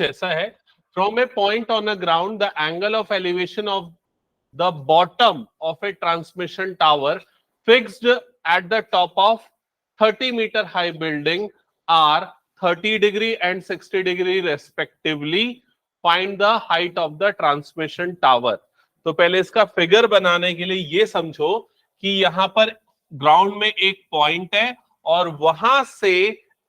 ऐसा है, from a point on a ground the angle of elevation of the bottom of a transmission tower fixed at the top of 30 metre high building are 30 degree and 60 degree respectively, find the height of the transmission tower. तो पहले इसका figure बनाने के लिए ये समझो कि यहां पर ग्राउंड में एक पॉइंट है और वहां से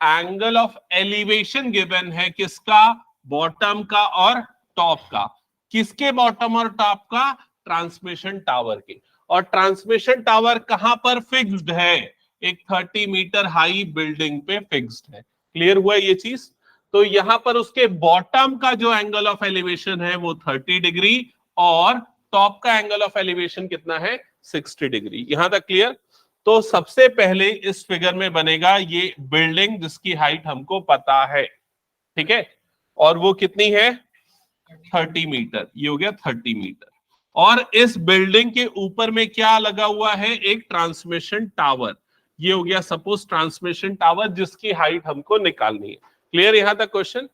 एंगल ऑफ एलिवेशन गिवन है, किसका? बॉटम का और टॉप का। किसके बॉटम और टॉप का? ट्रांसमिशन टावर के। और ट्रांसमिशन टावर कहां पर फिक्स्ड है? एक 30 मीटर हाई बिल्डिंग पे फिक्स्ड है। क्लियर हुआ ये चीज? तो यहां पर उसके बॉटम का जो एंगल ऑफ एलिवेशन है वो 30 डिग्री और टॉप का एंगल ऑफ एलिवेशन कितना है? 60 डिग्री। यहां तक क्लियर? तो सबसे पहले इस फिगर में बनेगा ये बिल्डिंग जिसकी हाइट हमको पता है, ठीक है, और वो कितनी है? 30 मीटर। ये हो गया 30 मीटर। और इस बिल्डिंग के ऊपर में क्या लगा हुआ है? एक ट्रांसमिशन टावर। ये हो गया सपोज ट्रांसमिशन टावर जिसकी हाइट हमको निकालनी है। क्लियर यहां तक क्वेश्चन?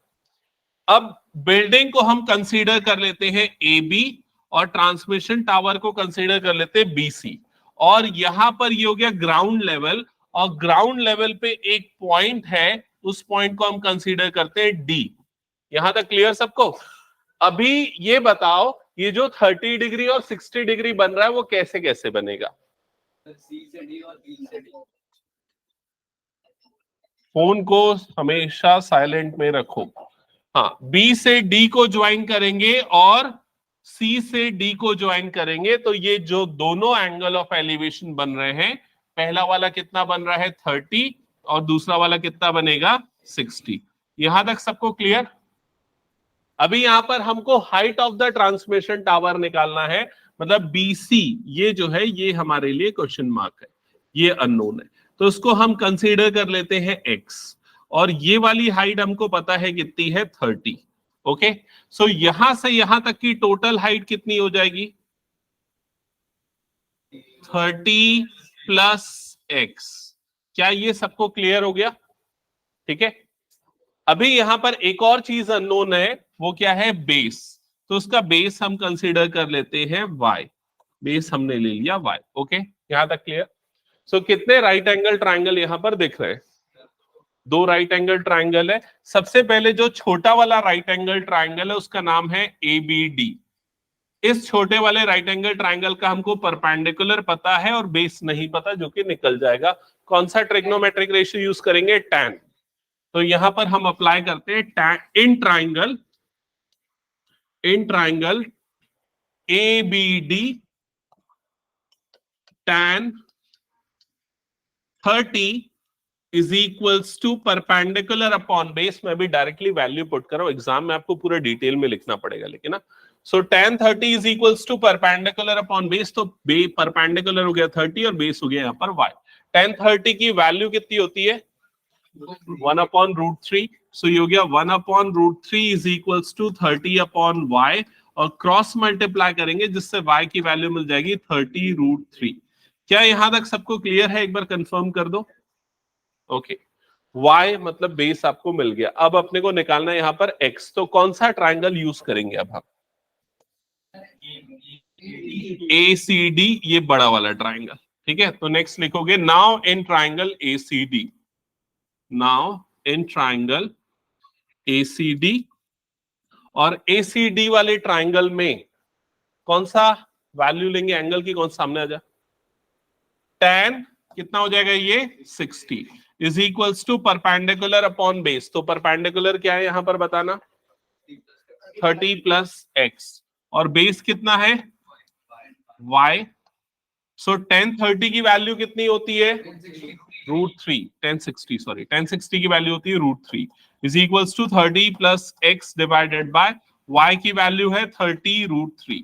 अब बिल्डिंग को हम कंसीडर कर लेते हैं ए बी और ट्रांसमिशन टावर को कंसीडर कर लेते हैं बी सी। और यहां पर ये हो गया ग्राउंड लेवल, और ग्राउंड लेवल पे एक पॉइंट है, उस पॉइंट को हम कंसीडर करते हैं डी। यहां तक क्लियर सबको? अभी ये बताओ, ये जो 30 डिग्री और 60 डिग्री बन रहा है वो कैसे कैसे बनेगा? सी से डी और बी से डी। फोन को हमेशा साइलेंट में रखो। हाँ, बी से डी को ज्वाइन करेंगे और सी से डी को ज्वाइन करेंगे, तो ये जो दोनों एंगल ऑफ एलिवेशन बन रहे हैं, पहला वाला कितना बन रहा है? 30 और दूसरा वाला कितना बनेगा? 60। यहां तक सबको क्लियर? अभी यहां पर हमको height of the transmission tower निकालना है, मतलब बीसी, ये जो है ये हमारे लिए क्वेश्चन मार्क है, ये अननोन है, तो उसको हम कंसीडर कर लेते हैं एक्स। और ये वाली हाइट हमको पता है कितनी है? 30। ओके, सो यहां से यहां तक की टोटल हाइट कितनी हो जाएगी? 30 प्लस एक्स। क्या ये सबको क्लियर हो गया? ठीक है। अभी यहां पर एक और चीज अननोन है, वो क्या है? बेस। तो उसका बेस हम कंसीडर कर लेते हैं y। बेस हमने ले लिया y। ओके, यहां तक क्लियर? सो कितने राइट एंगल ट्राइंगल यहां पर दिख रहे हैं? 2 राइट एंगल ट्राइंगल है। सबसे पहले जो छोटा वाला राइट एंगल ट्राइंगल है उसका नाम है ABD। इस छोटे वाले राइट एंगल ट्राइंगल का हमको परपेंडिकुलर पता है और बेस नहीं पता, जो कि निकल जाएगा। कौन सा ट्रिग्नोमेट्रिक रेशियो यूज करेंगे? tan। तो यहां पर हम अप्लाई करते हैं in triangle ABD tan 30 is equals to perpendicular upon base. मैं भी डायरेक्टली वैल्यू पुट कर रहा हूं, एग्जाम में आपको पूरा डिटेल में लिखना पड़ेगा लेकिन ना। So tan 30 is equals to perpendicular upon base. तो परपेंडिकुलर हो गया 30 और बेस हो गया यहां पर y। tan 30 की वैल्यू कितनी होती है? 1/√3। सो ये हो गया 1/√3 इज इक्वल्स टू 30/y, और क्रॉस मल्टीप्लाई करेंगे जिससे y की वैल्यू मिल जाएगी 30√3। क्या यहां तक सबको क्लियर है? एक बार कंफर्म कर दो। ओके, y मतलब बेस आपको मिल गया। अब अपने को निकालना है यहां पर x। तो कौन सा ट्राइंगल यूज करेंगे अब हम? ACD, ये बड़ा वाला ट्राइंगल। ठीक है, तो नेक्स्ट लिखोगे now in triangle ACD। Now in triangle ACD, और ACD वाले ट्राइंगल में कौन सा वैल्यू लेंगे? एंगल की कौन सामने आ जा? tan कितना हो जाएगा? ये 60 is equals to perpendicular upon base. तो परपेंडिकुलर क्या है यहां पर बताना? 30 प्लस एक्स, और बेस कितना है? y। सो tan 30 की वैल्यू कितनी होती है? √3। tan 60, सॉरी, tan 60 की वैल्यू होती है √3 is equals to 30 plus x divided by y की वैल्यू है 30√3।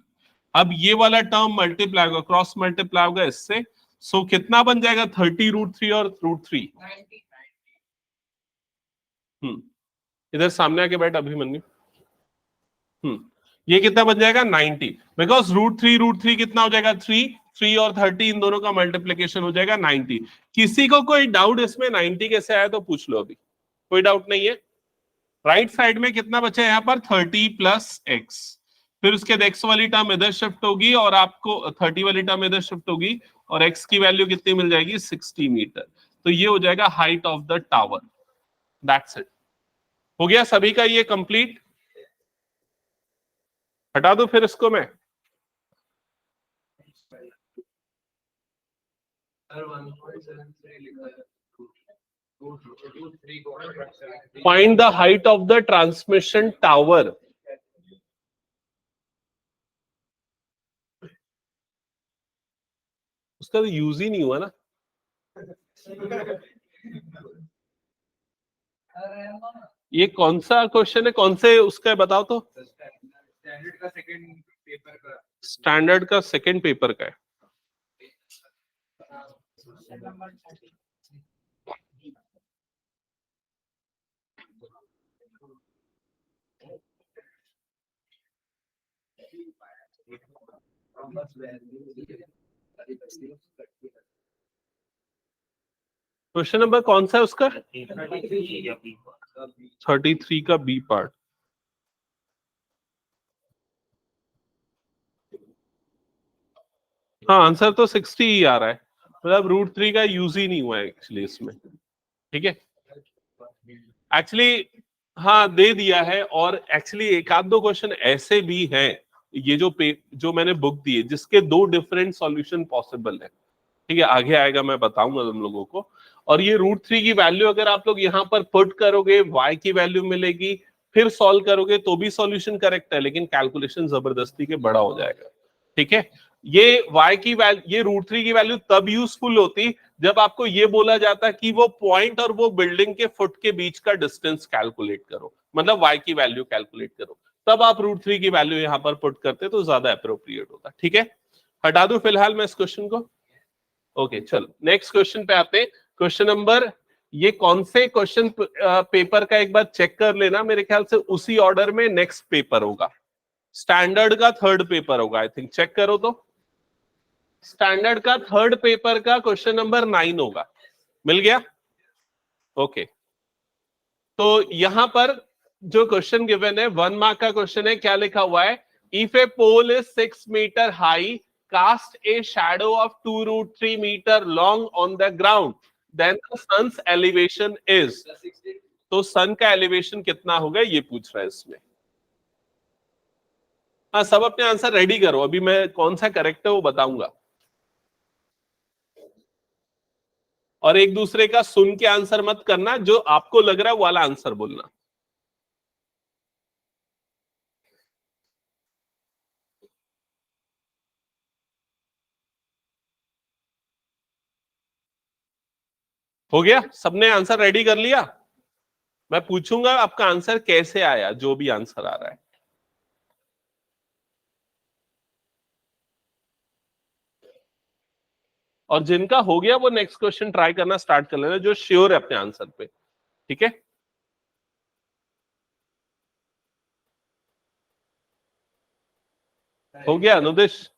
अब ये वाला टर्म मल्टीप्लाई होगा, क्रॉस मल्टीप्लाई होगा इससे। सो कितना बन जाएगा? 30√3 और √3। इधर सामने आके बैठ अभिमन्यु। ये कितना बन जाएगा? 90। बिकॉज √3 कितना हो जाएगा? 3 और 30 इन दोनों का मल्टीप्लीकेशन हो जाएगा 90। किसी को कोई डाउट इसमें 90 कैसे आया तो पूछ लो। अभी कोई डाउट नहीं है? राइट साइड में कितना बचा है यहाँ पर 30 प्लस एक्स, फिर उसके बाद एक्स वाली टर्म इधर शिफ्ट होगी और आपको 30 वाली टर्म इधर शिफ्ट होगी और एक्स की वैल्यू कितनी मिल जाएगी 60 मीटर। तो ये हो जाएगा height of the tower. That's it. हो गया सभी का ये कंप्लीट। हटा दो फिर इसको मैं। Find the height of the transmission tower. उसका तो यूज ही नहीं हुआ ना। ये कौन सा क्वेश्चन है, कौन से उसका है बताओ तो। स्टैंडर्ड का सेकंड पेपर का। स्टैंडर्ड का सेकंड पेपर का है। क्वेश्चन नंबर कौन सा है उसका? 33 का बी पार्ट। हाँ आंसर तो 60 ही आ रहा है, मतलब √3 का यूज ही नहीं हुआ है एक्चुअली इसमें। ठीक है एक्चुअली, हाँ दे दिया है। और एक्चुअली एक आध दो क्वेश्चन ऐसे भी हैं ये जो मैंने बुक दी है जिसके दो डिफरेंट सॉल्यूशन पॉसिबल है। ठीक है आगे आएगा, मैं बताऊंगा तुम लोगों को। और ये √3 की वैल्यू अगर आप लोग यहाँ पर पुट करोगे y की वैल्यू मिलेगी, फिर सॉल्व करोगे तो भी सॉल्यूशन करेक्ट है, लेकिन कैलकुलेशन जबरदस्ती के बड़ा हो जाएगा। ठीक है ये y की वैल्यू, ये √3 की वैल्यू तब यूजफुल होती जब आपको ये बोला जाता कि वो पॉइंट और वो बिल्डिंग के फुट के बीच का डिस्टेंस कैलकुलेट करो, मतलब y की वैल्यू कैलकुलेट करो, तब आप √3 की वैल्यू यहां पर पुट करते तो ज्यादा अप्रोप्रिएट होता। ठीक है हटा दो फिलहाल मैं इस क्वेश्चन को। ओके चलो नेक्स्ट क्वेश्चन पे आते हैं। क्वेश्चन नंबर, ये कौन से क्वेश्चन पेपर का एक बार चेक कर लेना, मेरे ख्याल से उसी ऑर्डर में नेक्स्ट पेपर होगा। स्टैंडर्ड का थर्ड पेपर होगा आई थिंक, चेक करो तो। स्टैंडर्ड का थर्ड पेपर का क्वेश्चन नंबर 9 होगा। मिल गया? ओके तो यहां पर जो क्वेश्चन गिवन है 1 मार्क का क्वेश्चन है। क्या लिखा हुआ है? If a pole is 6 metre high, cast a shadow of 2√3 meter long on the ground, then the sun's elevation is। तो सन का एलिवेशन कितना होगा ये पूछ रहा है इसमें। हाँ सब अपने आंसर रेडी करो, अभी मैं कौन सा करेक्ट है वो बताऊंगा। और एक दूसरे का सुन के आंसर मत करना, जो आपको लग रहा है वो वाला आंसर बोलना। हो गया? सबने आंसर रेडी कर लिया? मैं पूछूंगा आपका आंसर कैसे आया, जो भी आंसर आ रहा है। और जिनका हो गया वो नेक्स्ट क्वेश्चन ट्राई करना स्टार्ट कर लेना, जो श्योर है अपने आंसर पे। ठीक है हो गया अनुदेश?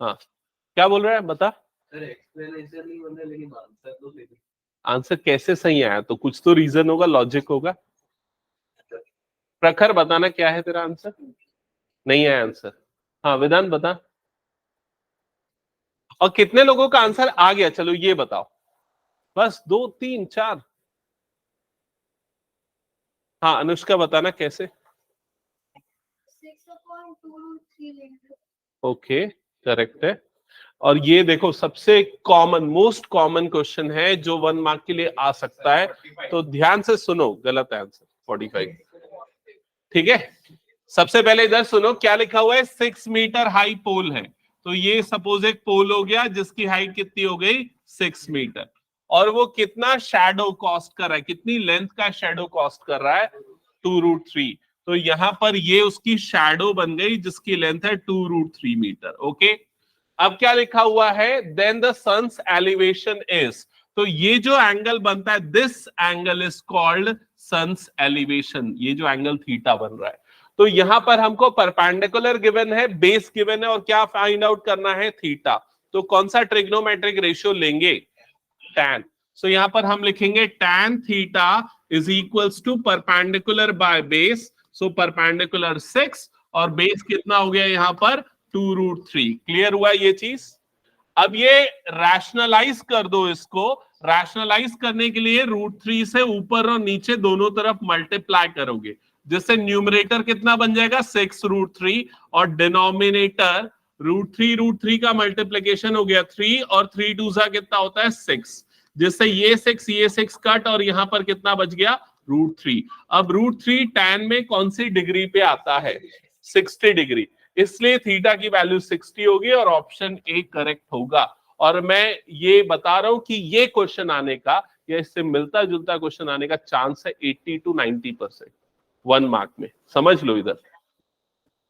हाँ क्या बोल रहा है बता। सर एक्सप्लेनेशन नहीं बन रहा लेकिन आंसर तो दे दो। आंसर कैसे सही आया? तो कुछ तो रीजन होगा, लॉजिक होगा। प्रखर बताना क्या है तेरा आंसर? नहीं आया आंसर? हाँ विधान बता। और कितने लोगों का आंसर आ गया चलो ये बताओ। बस 2 3 4। हाँ अनुष्का बताना कैसे। 6/2√3 ओके करेक्ट है। और ये देखो सबसे कॉमन, मोस्ट कॉमन क्वेश्चन है जो 1 मार्क के लिए आ सकता है, तो ध्यान से सुनो। गलत है आंसर 45। ठीक है सबसे पहले इधर सुनो क्या लिखा हुआ है। 6 मीटर हाई पोल है, तो ये सपोज एक पोल हो गया जिसकी हाइट कितनी हो गई 6 मीटर, और वो कितना शैडो कॉस्ट कर रहा है, कितनी लेंथ का शैडो कॉस्ट कर रहा है 2√3। तो यहां पर ये उसकी शैडो बन गई जिसकी लेंथ है 2√3 मीटर। ओके अब क्या लिखा हुआ है? Then the sun's elevation is, तो ये जो एंगल बनता है this angle is called sun's elevation. ये जो एंगल थीटा बन रहा है, तो यहां पर हमको परपेंडिकुलर गिवन है, बेस गिवन है, और क्या फाइंड आउट करना है? थीटा। तो कौन सा ट्रिग्नोमेट्रिक रेशियो लेंगे? tan। सो यहां पर हम लिखेंगे tan theta is equals to perpendicular by base, so perpendicular 6 और बेस कितना हो गया यहाँ पर 2√3। क्लियर हुआ ये चीज? अब ये रैशनलाइज कर दो, इसको रैशनलाइज करने के लिए √3 से ऊपर और नीचे दोनों तरफ मल्टीप्लाई करोगे, जिससे न्यूमरेटर कितना बन जाएगा 6√3 और डिनोमिनेटर √3 का मल्टीप्लीकेशन हो गया 3 और 3 2 कितना होता है 6, जिससे ये 6 कट और यहां पर कितना बच गया √3। अब √3 tan में कौन सी डिग्री पे आता है 60 डिग्री, इसलिए थीटा की वैल्यू 60 होगी और ऑप्शन ए करेक्ट होगा। और मैं ये बता रहा हूं कि ये क्वेश्चन आने का या इससे मिलता जुलता क्वेश्चन आने का चांस है 80 to 90% 1 मार्क में। समझ लो, इधर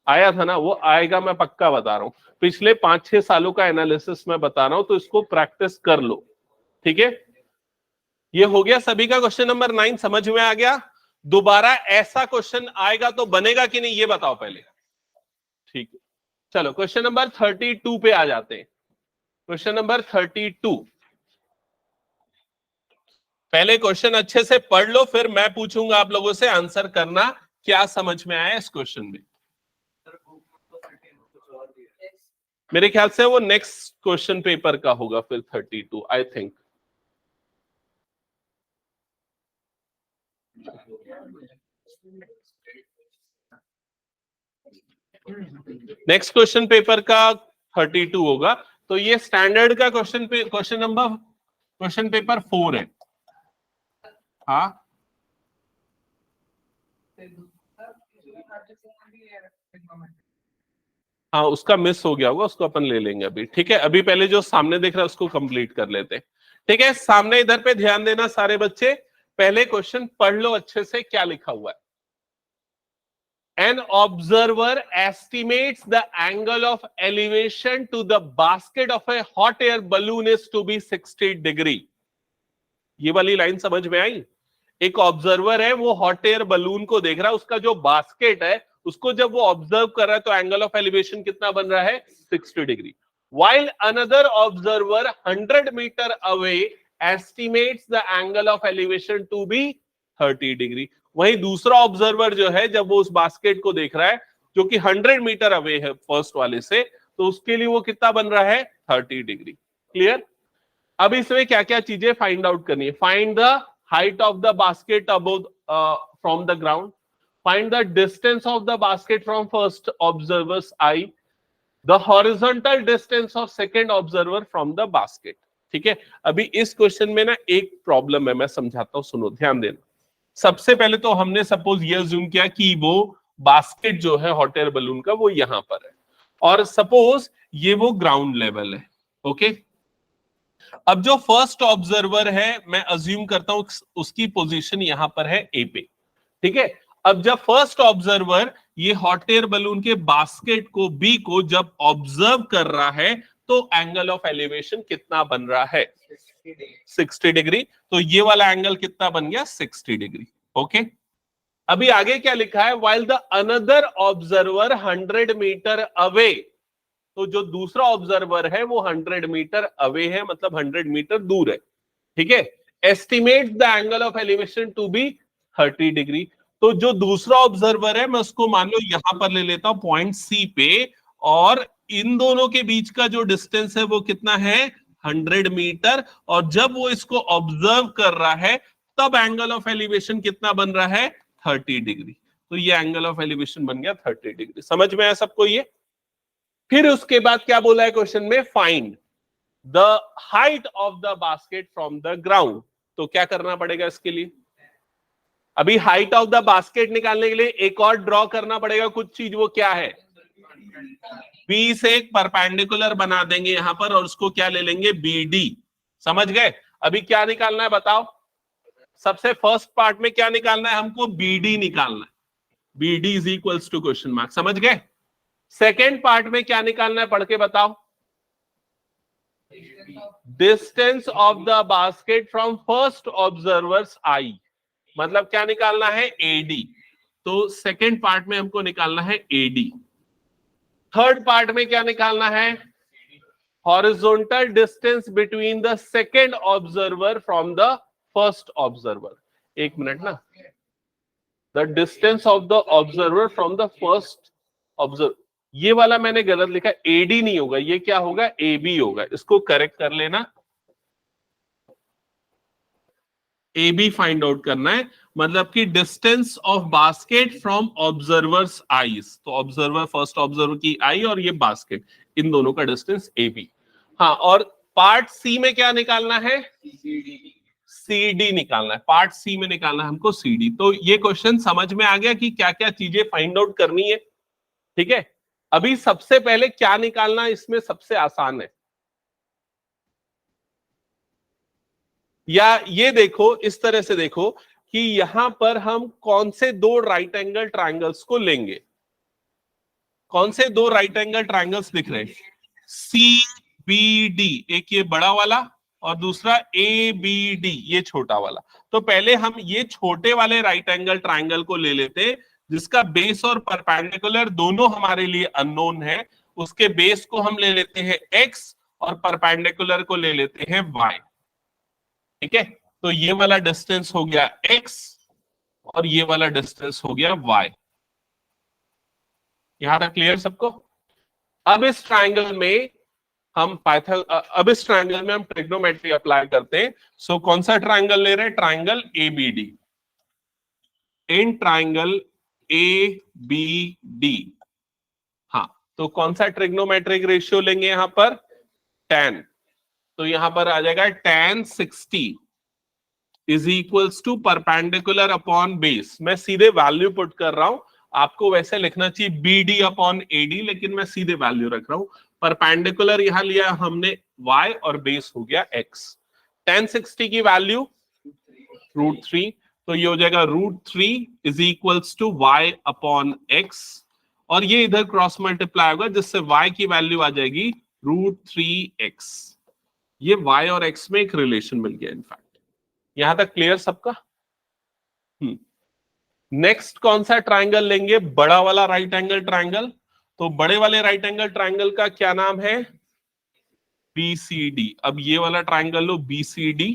आया था ना, वो आएगा, मैं पक्का बता रहा हूं। पिछले 5-6 सालों का एनालिसिस मैं बता रहा हूं, तो इसको प्रैक्टिस कर लो, ठीक है। ये हो गया सभी का क्वेश्चन नंबर 9 समझ में आ गया। दोबारा ऐसा क्वेश्चन आएगा तो बनेगा कि नहीं ये बताओ पहले, ठीक है। चलो क्वेश्चन नंबर 32 पे आ जाते हैं। क्वेश्चन नंबर 32, पहले क्वेश्चन अच्छे से पढ़ लो, फिर मैं पूछूंगा आप लोगों से, आंसर करना क्या समझ में आया इस क्वेश्चन में। मेरे ख्याल से वो नेक्स्ट क्वेश्चन पेपर का होगा फिर 32 I think. Next question paper का 32 होगा। तो ये स्टैंडर्ड का क्वेश्चन पेपर 4 है। हाँ हाँ, उसका मिस हो गया होगा, उसको अपन ले लेंगे अभी, ठीक है। अभी पहले जो सामने दिख रहा है उसको कंप्लीट कर लेते हैं, ठीक है। सामने इधर पे ध्यान देना सारे बच्चे, पहले क्वेश्चन पढ़ लो अच्छे से क्या लिखा हुआ है। An observer estimates the angle of elevation to the basket of a hot air balloon is to be 60 degree। ये वाली लाइन समझ में आई? एक ऑब्जर्वर है, वो हॉट एयर बलून को देख रहा है, उसका जो बास्केट है उसको जब वो ऑब्जर्व कर रहा है तो एंगल ऑफ एलिवेशन कितना बन रहा है 60 degree. While another observer 100 metre away estimates the angle of elevation to be 30 degree. वहीं दूसरा ऑब्जर्वर जो है जब वो उस बास्केट को देख रहा है जो कि 100 मीटर अवे है फर्स्ट वाले से, तो उसके लिए वो कितना बन रहा है 30 डिग्री। क्लियर? अब इसमें क्या क्या चीजें फाइंड आउट करनी है। Find the height of the basket above from the ground, find the distance of the basket from first observers I, the horizontal distance of second observer from the basket. ठीक है, अभी इस question में ना एक problem है, मैं समझाता हूं, सुनो ध्यान देना। सबसे पहले तो हमने सपोज ये अज्यूम किया कि वो बास्केट जो है हॉट एयर बलून का वो यहां पर है, और सपोज ये वो ग्राउंड लेवल है। ओके, अब जो फर्स्ट ऑब्जर्वर है मैं अज्यूम करता हूं उसकी पोजीशन यहां पर है ए पे। ठीक है, अब जब फर्स्ट ऑब्जर्वर ये हॉट एयर बलून के बास्केट को बी को जब ऑब्जर्व कर रहा है तो एंगल ऑफ एलिवेशन कितना बन रहा है 60 डिग्री। तो ये वाला एंगल कितना बन गया 60 डिग्री। ओके, अभी आगे क्या लिखा है, while the another observer 100 metre away, तो जो दूसरा ऑब्जर्वर है वो 100 मीटर अवे है, मतलब 100 मीटर दूर है। ठीक है, estimate the angle of elevation to be 30 degree. तो जो दूसरा ऑब्जर्वर है मैं उसको मान लो यहां पर ले लेता हूं पॉइंट सी पे, और इन दोनों के बीच का जो डिस्टेंस है वो कितना है 100 मीटर, और जब वो इसको ऑब्जर्व कर रहा है तब एंगल ऑफ एलिवेशन कितना बन रहा है 30 डिग्री। तो ये एंगल ऑफ एलिवेशन बन गया 30 डिग्री। समझ में आया सबको ये? फिर उसके बाद क्या बोला है क्वेश्चन में, find the height of the basket from the ground. तो क्या करना पड़ेगा इसके लिए, अभी हाइट ऑफ द बास्केट निकालने के लिए एक और ड्रॉ करना पड़ेगा कुछ चीज, वो क्या है, बी से एक परपेंडिकुलर बना देंगे यहां पर और उसको क्या ले लेंगे BD। समझ गए? अभी क्या निकालना है बताओ, सबसे फर्स्ट पार्ट में क्या निकालना है हमको, BD निकालना है। BD is equals to question mark. समझ गए? सेकेंड पार्ट में क्या निकालना है पढ़ के बताओ, distance of the basket from first observers I, मतलब क्या निकालना है AD। तो सेकेंड पार्ट में हमको निकालना है AD। थर्ड पार्ट में क्या निकालना है, horizontal distance between the second observer from the first observer. एक मिनट ना, the distance of the observer from the first observe, ये वाला मैंने गलत लिखा, एडी नहीं होगा, ये क्या होगा, एबी होगा, इसको करेक्ट कर लेना। एबी फाइंड आउट करना है, मतलब कि distance of basket from observers eyes, तो ऑब्जर्वर, फर्स्ट ऑब्जर्वर की आई और ये बास्केट, इन दोनों का डिस्टेंस एबी। हाँ, और पार्ट सी में क्या निकालना है, सीडी निकालना है, पार्ट सी में निकालना है हमको सीडी। तो ये क्वेश्चन समझ में आ गया कि क्या क्या चीजें फाइंड आउट करनी है, ठीक है। अभी सबसे पहले क्या निकालना है, इसमें सबसे आसान है, या ये देखो, इस तरह से देखो कि यहां पर हम कौन से दो राइट एंगल ट्रायंगल्स को लेंगे, कौन से दो राइट एंगल ट्रायंगल्स दिख रहे हैं, सी बी डी, एक ये बड़ा वाला और दूसरा ए बी डी, ये छोटा वाला। तो पहले हम ये छोटे वाले राइट एंगल ट्रायंगल को ले लेते, जिसका बेस और परपेंडिकुलर दोनों हमारे लिए अननोन है। उसके बेस को हम ले लेते हैं एक्स और परपेंडिकुलर को ले लेते हैं वाई, ठीक है। तो ये वाला डिस्टेंस हो गया x और ये वाला डिस्टेंस हो गया y। यहां तक क्लियर सबको। अब इस ट्रायंगल में हम अब इस ट्रायंगल में हम ट्रिग्नोमेट्री अप्लाई करते हैं। सो कौन सा ट्रायंगल ले रहे हैं, triangle ABD। In triangle ABD, हाँ, तो कौन सा ट्रिग्नोमेट्रिक रेशियो लेंगे यहां पर, tan। तो यहां पर आ जाएगा tan 60 is equals to perpendicular upon base. मैं सीधे वैल्यू पुट कर रहा हूं, आपको वैसे लिखना चाहिए BD अपॉन AD, लेकिन मैं सीधे वैल्यू रख रहा हूं। परपेंडिकुलर यहां लिया हमने y और बेस हो गया x। tan 60 की वैल्यू √3, तो ये हो जाएगा √3 is equals to y upon x, और ये इधर क्रॉस मल्टीप्लाई होगा जिससे y की वैल्यू आ जाएगी √3x। ये y और x में एक रिलेशन मिल गया इनफैक्ट। यहां तक क्लियर सबका। नेक्स्ट कौन सा ट्रायंगल लेंगे, बड़ा वाला राइट एंगल ट्रायंगल। तो बड़े वाले राइट एंगल ट्रायंगल का क्या नाम है, BCD। अब ये वाला ट्रायंगल लो BCD।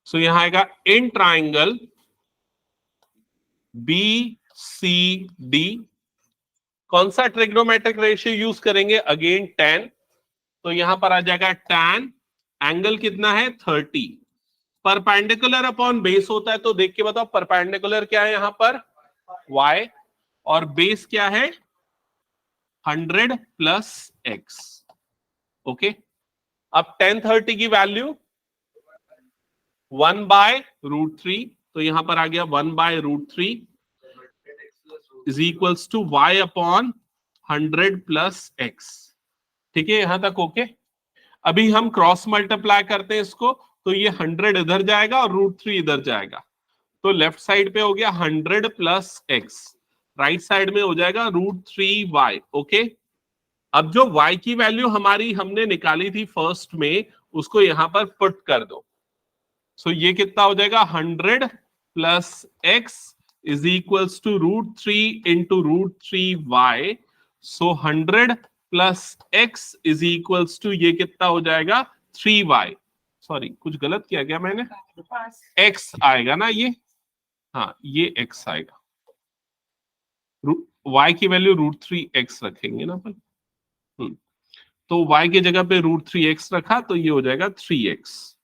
सो यहां आएगा इन ट्रायंगल BCD कौन सा ट्रिग्नोमेट्रिक रेशियो यूज करेंगे, अगेन tan। तो यहां पर आ जाएगा tan, एंगल कितना है 30, परपेंडिकुलर अपॉन बेस होता है, तो देख के बताओ परपेंडिकुलर क्या है यहां पर, y, और बेस क्या है 100 प्लस x। ओके, अब tan 30 की वैल्यू 1/√3, तो यहां पर आ गया 1/√3 is equals to y upon 100 plus x। ठीक है, यहां तक ओके। अभी हम क्रॉस मल्टीप्लाई करते हैं इसको, तो ये 100 इधर जाएगा और √3 इधर जाएगा, तो लेफ्ट साइड पे हो गया 100 प्लस x, राइट साइड में हो जाएगा √3y। ओके, अब जो y की वैल्यू हमारी हमने निकाली थी फर्स्ट में, उसको यहां पर पुट कर दो। सो ये कितना हो जाएगा 100 plus x is equals to √3 into √3y। So 100 plus x is equals to ये कितना हो जाएगा 3y। सॉरी, कुछ गलत किया क्या मैंने, x आएगा ना ये, हाँ ये x आएगा, y की वैल्यू √3x रखेंगे ना अपन। तो y की जगह पे √3x रखा, तो ये हो जाएगा 3x।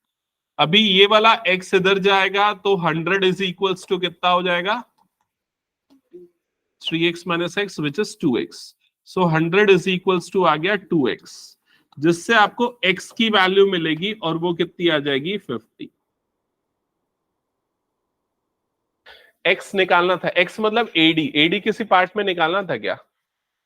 अभी ये वाला x इधर जाएगा, तो 100 इज इक्वल्स टू कितना हो जाएगा 3x minus x which is 2x। सो 100 इज इक्वल्स टू आ गया 2x, जिससे आपको x की वैल्यू मिलेगी और वो कितनी आ जाएगी 50। x निकालना था, x मतलब AD किसी पार्ट में निकालना था क्या,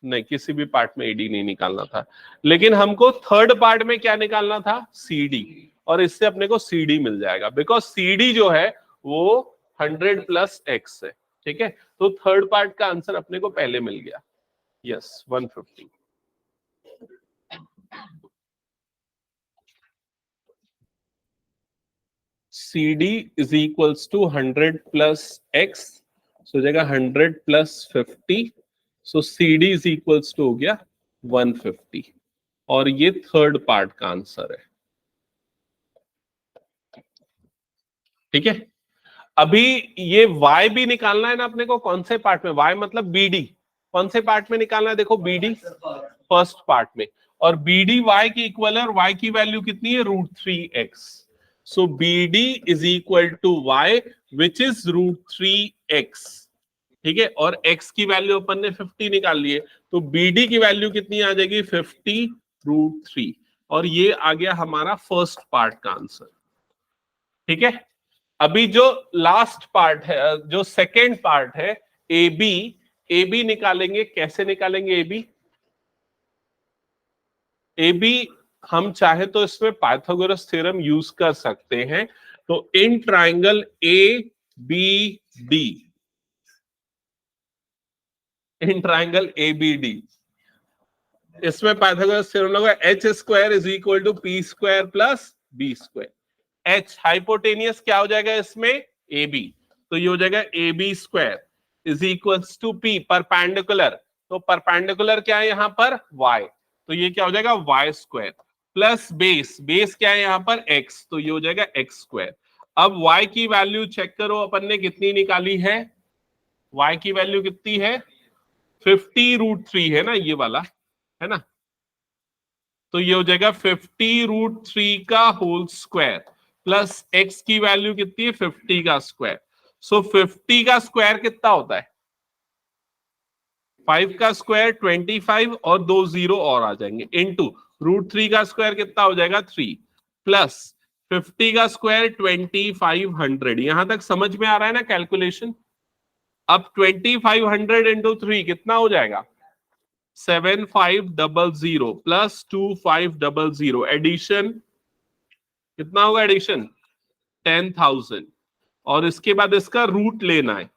नहीं किसी भी पार्ट में AD नहीं निकालना था, लेकिन हमको थर्ड पार्ट में क्या निकालना था CD, और इससे अपने को CD मिल जाएगा, बिकॉज CD जो है वो 100 प्लस x है। ठीक है, तो थर्ड पार्ट का आंसर अपने को पहले मिल गया, yes 150। CD is equals to 100 plus x, so जाएगा 100 plus 50। So CD is equals to हो गया 150, और ये थर्ड पार्ट का आंसर है। ठीक है। अभी ये y भी निकालना है ना अपने को, कौन से पार्ट में? y मतलब bd, कौन से पार्ट में निकालना है? देखो bd फर्स्ट पार्ट में, और bd y की इक्वल है, और y की वैल्यू कितनी है? √3x। So bd is equal to y which is √3x। ठीक है, और x की वैल्यू अपन ने 50 निकाल ली है, तो bd की वैल्यू कितनी आ जाएगी? 50√3, और ये आ गया हमारा फर्स्ट पार्ट का आंसर। ठीक है। अभी जो लास्ट पार्ट है, जो सेकेंड पार्ट है, ए बी निकालेंगे। कैसे निकालेंगे ए बी? हम चाहे तो इसमें पाइथागोरस थ्योरम यूज कर सकते हैं। तो in triangle A B D, in triangle A B D, इसमें पाइथागोरस थ्योरम लगा, H square is equal to P square plus B square. H hypotenuse क्या हो जाएगा इसमें? ए बी, तो ये हो जाएगा A B square is equals to P perpendicular, तो परपेंडिकुलर क्या है यहाँ पर? y, तो ये क्या हो जाएगा? y square plus base, base क्या है यहाँ पर? x, तो ये हो जाएगा x स्क्वायर। अब y की वैल्यू चेक करो, अपन ने कितनी निकाली है? y की वैल्यू कितनी है? 50√3 है ना, ये वाला है ना, तो ये हो जाएगा 50√3 का होल स्क्वायर प्लस x की वैल्यू कितनी है? 50 का स्क्वायर। सो 50 का स्क्वायर कितना होता है? 5 का स्क्वायर 25, और 2 जीरो और आ जाएंगे, इनटू √3 का स्क्वायर कितना हो जाएगा? 3 प्लस 50 का स्क्वायर 2500। यहां तक समझ में आ रहा है ना कैलकुलेशन? अब 2500 इंटू 3 कितना हो जाएगा? 7500 प्लस 2500, एडिशन कितना होगा? एडिशन 10,000, और इसके बाद इसका रूट लेना है।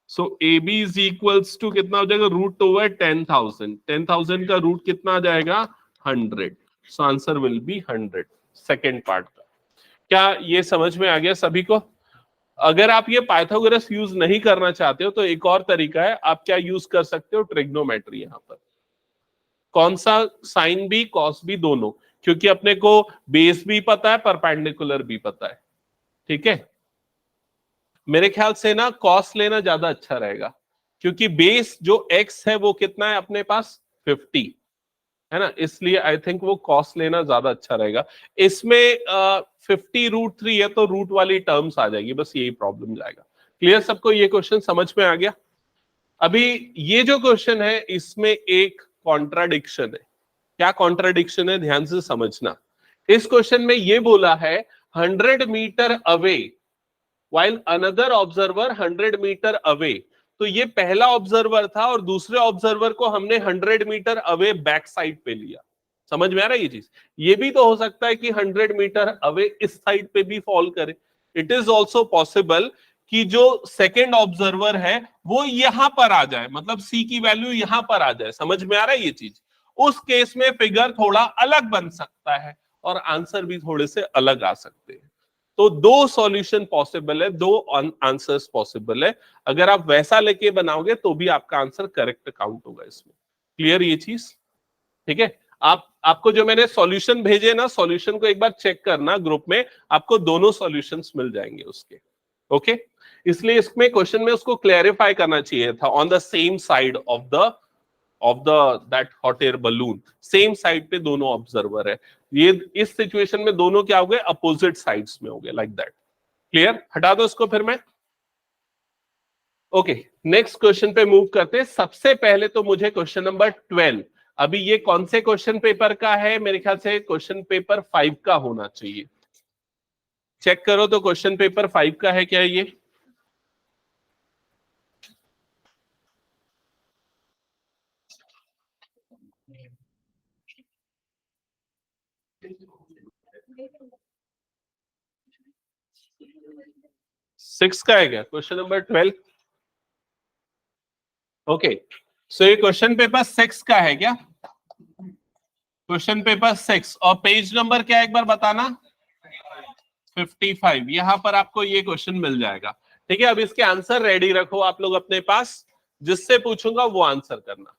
So A B is equals to कितना हो जाएगा? रूट ओवर 10,000, 10,000 का रूट कितना आ जाएगा? 100। So answer will be 100, second part का। क्या ये समझ में आ गया सभी को? अगर आप ये पाइथागोरस यूज नहीं करना चाहते हो तो एक और तरीका है, आप क्या यूज कर सकते हो? ट्रिग्नोमेट्री। यहां पर कौन सा? साइन भी कॉस भी दोनों, क्योंकि अपने को बेस भी पता है, परपेंडिकुलर भी पता है। ठीक है, मेरे ख्याल से ना कॉस लेना ज्यादा अच्छा रहेगा, क्योंकि बेस जो एक्स है वो कितना है अपने पास? 50 है ना, इसलिए आई थिंक वो कॉस लेना ज्यादा अच्छा रहेगा। इसमें 50√3 है तो रूट वाली टर्म्स आ जाएगी, बस यही प्रॉब्लम जाएगा। क्लियर सबको? ये क्वेश्चन समझ में आ गया? अभी ये जो क्वेश्चन है इसमें एक कॉन्ट्राडिक्शन है। क्या कॉन्ट्राडिक्शन है? ध्यान से समझना। इस क्वेश्चन में ये बोला है 100 metre away while another observer 100 metre away. तो ये पहला ऑब्जर्वर था और दूसरे ऑब्जर्वर को हमने 100 मीटर अवे बैक साइड पे लिया। समझ में आ रहा है ये चीज? ये भी तो हो सकता है कि 100 मीटर अवे इस साइड पे भी फॉल करे। इट इज ऑल्सो पॉसिबल कि जो सेकेंड ऑब्जर्वर है वो यहां पर आ जाए, मतलब सी की वैल्यू यहां पर आ जाए। समझ में आ रहा है ये चीज? उस केस में फिगर थोड़ा अलग बन सकता है और आंसर भी थोड़े से अलग आ सकते हैं। तो दो सॉल्यूशन पॉसिबल है, दो आंसर्स पॉसिबल है। अगर आप वैसा लेके बनाओगे तो भी आपका आंसर करेक्ट काउंट होगा इसमें। क्लियर ये चीज? ठीक है। आपको जो मैंने सॉल्यूशन भेजे ना, सॉल्यूशन को एक बार चेक करना ग्रुप में, आपको दोनों सॉल्यूशंस मिल जाएंगे उसके। ओके, इसलिए इसमें क्वेश्चन में उसको क्लैरिफाई करना चाहिए था, on the same side of the that hot air balloon, same side पे दोनों ऑब्जर्वर है। ये इस सिचुएशन में दोनों क्या हो गए? अपोजिट साइड्स में हो गए, लाइक दैट। क्लियर? हटा दो इसको फिर मैं। ओके, नेक्स्ट क्वेश्चन पे मूव करते हैं। सबसे पहले तो मुझे क्वेश्चन नंबर 12, अभी ये कौन से क्वेश्चन पेपर का है? मेरे ख्याल से क्वेश्चन पेपर 5 का होना चाहिए। चेक करो तो क्वेश्चन पेपर 5 का है क्या ये? सिक्स का है क्या क्वेश्चन नंबर 12? ओके, सो ये क्वेश्चन पेपर 6 का है क्या? क्वेश्चन पेपर 6, और पेज नंबर क्या है एक बार बताना? 55। यहां पर आपको ये क्वेश्चन मिल जाएगा। ठीक है, अब इसके आंसर रेडी रखो आप लोग अपने पास, जिससे पूछूंगा वो आंसर करना।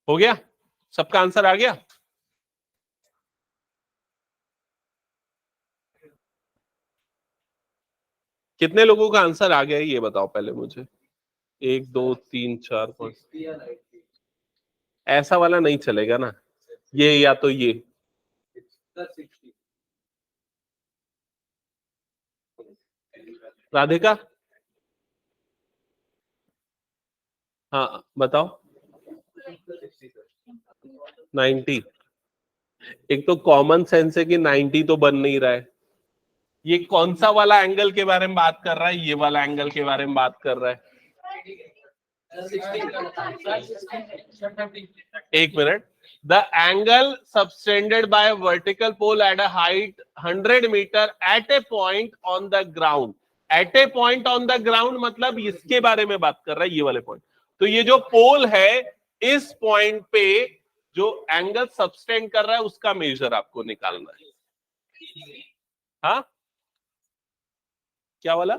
हो गया, सबका आंसर आ गया? कितने लोगों का आंसर आ गया है ये बताओ पहले मुझे। 1 2 3 4 5। 60 या 90? ऐसा वाला नहीं चलेगा ना, ये या तो ये। The 60. राधिका, हाँ बताओ। 60 sir. 90। एक तो कॉमन सेंस है कि 90 तो बन नहीं रहा है। ये कौन सा वाला एंगल के बारे में बात कर रहा है? ये वाला एंगल के बारे में बात कर रहा है। एक minute. The angle subtended by vertical pole at a height 100 metre at a point on the ground. At a point on the ground मतलब इसके बारे में बात कर रहा है, ये वाले पॉइंट। तो ये जो पोल है, इस पॉइंट पे जो एंगल सबटेंड कर रहा है उसका मेजर आपको निकालना है। हाँ, क्या वाला?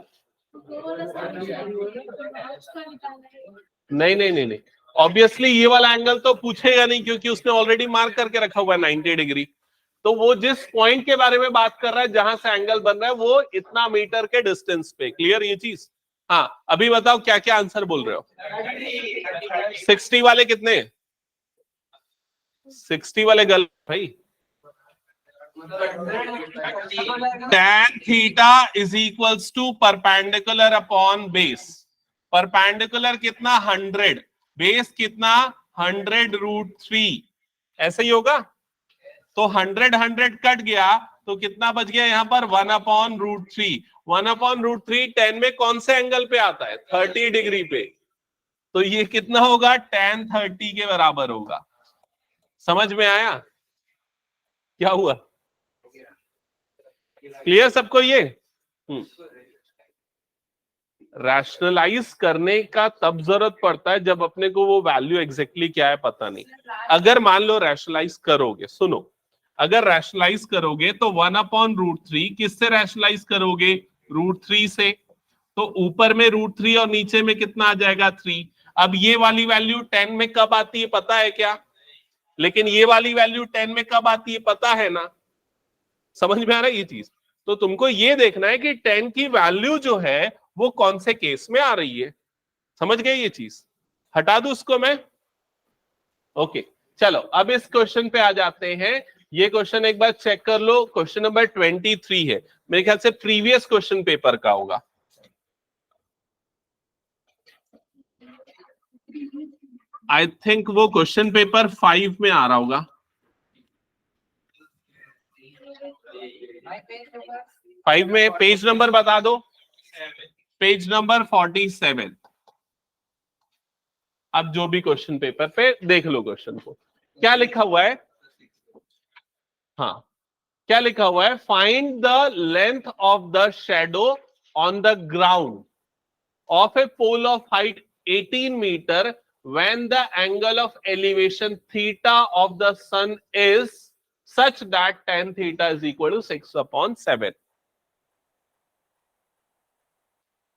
नहीं नहीं नहीं नहीं, ऑब्वियसली ये वाला एंगल तो पूछेगा नहीं, क्योंकि उसने ऑलरेडी मार्क करके रखा हुआ है 90 डिग्री। तो वो जिस पॉइंट के बारे में बात कर रहा है जहां से एंगल बन रहा है, वो इतना मीटर के डिस्टेंस पे। क्लियर ये चीज? हाँ, अभी बताओ क्या क्या आंसर बोल रहे हो? 60 वाले कितने? 60 वाले गलत भाई। tan theta is equals to perpendicular upon base. Perpendicular कितना? 100। बेस कितना? 100√3। ऐसे ही होगा। तो 100 कट गया तो कितना बच गया यहाँ पर? 1/√3। 1/√3 10 में कौन से एंगल पे आता है? 30 डिग्री पे। तो ये कितना होगा? tan 30 के बराबर होगा। समझ में आया क्या हुआ? क्लियर सबको ये? रैशनलाइज करने का तब जरूरत पड़ता है जब अपने को वो वैल्यू एग्जैक्टली क्या है पता नहीं। अगर मान लो रैशनलाइज करोगे, सुनो, अगर रैशनलाइज करोगे तो 1/√3 किससे रैशनलाइज करोगे? √3 से। तो ऊपर में √3 और नीचे में कितना आ जाएगा? 3। अब ये वाली वैल्यू 10 में कब आती है पता है क्या? लेकिन ये वाली वैल्यू 10 में कब आती है पता है ना? समझ में आ रहा है ये चीज? तो तुमको ये देखना है कि 10 की वैल्यू जो है वो कौन से केस में आ रही है। समझ गए ये चीज? हटा दूं उसको मैं? ओके, चलो अब इस क्वेश्चन पे आ जाते हैं। ये क्वेश्चन एक बार चेक कर लो, क्वेश्चन नंबर 23 है, मेरे ख्याल से प्रीवियस क्वेश्चन पेपर का होगा। आई थिंक वो क्वेश्चन पेपर 5 में आ रहा होगा। 5 में पेज नंबर बता दो। Page number 47। अब जो भी क्वेश्चन पेपर पे देख लो क्वेश्चन को, क्या लिखा हुआ है? हाँ, क्या लिखा हुआ है? Find the length of the shadow on the ground of a pole of height 18 metre when the angle of elevation theta of the sun is such that tan theta is equal to 6/7।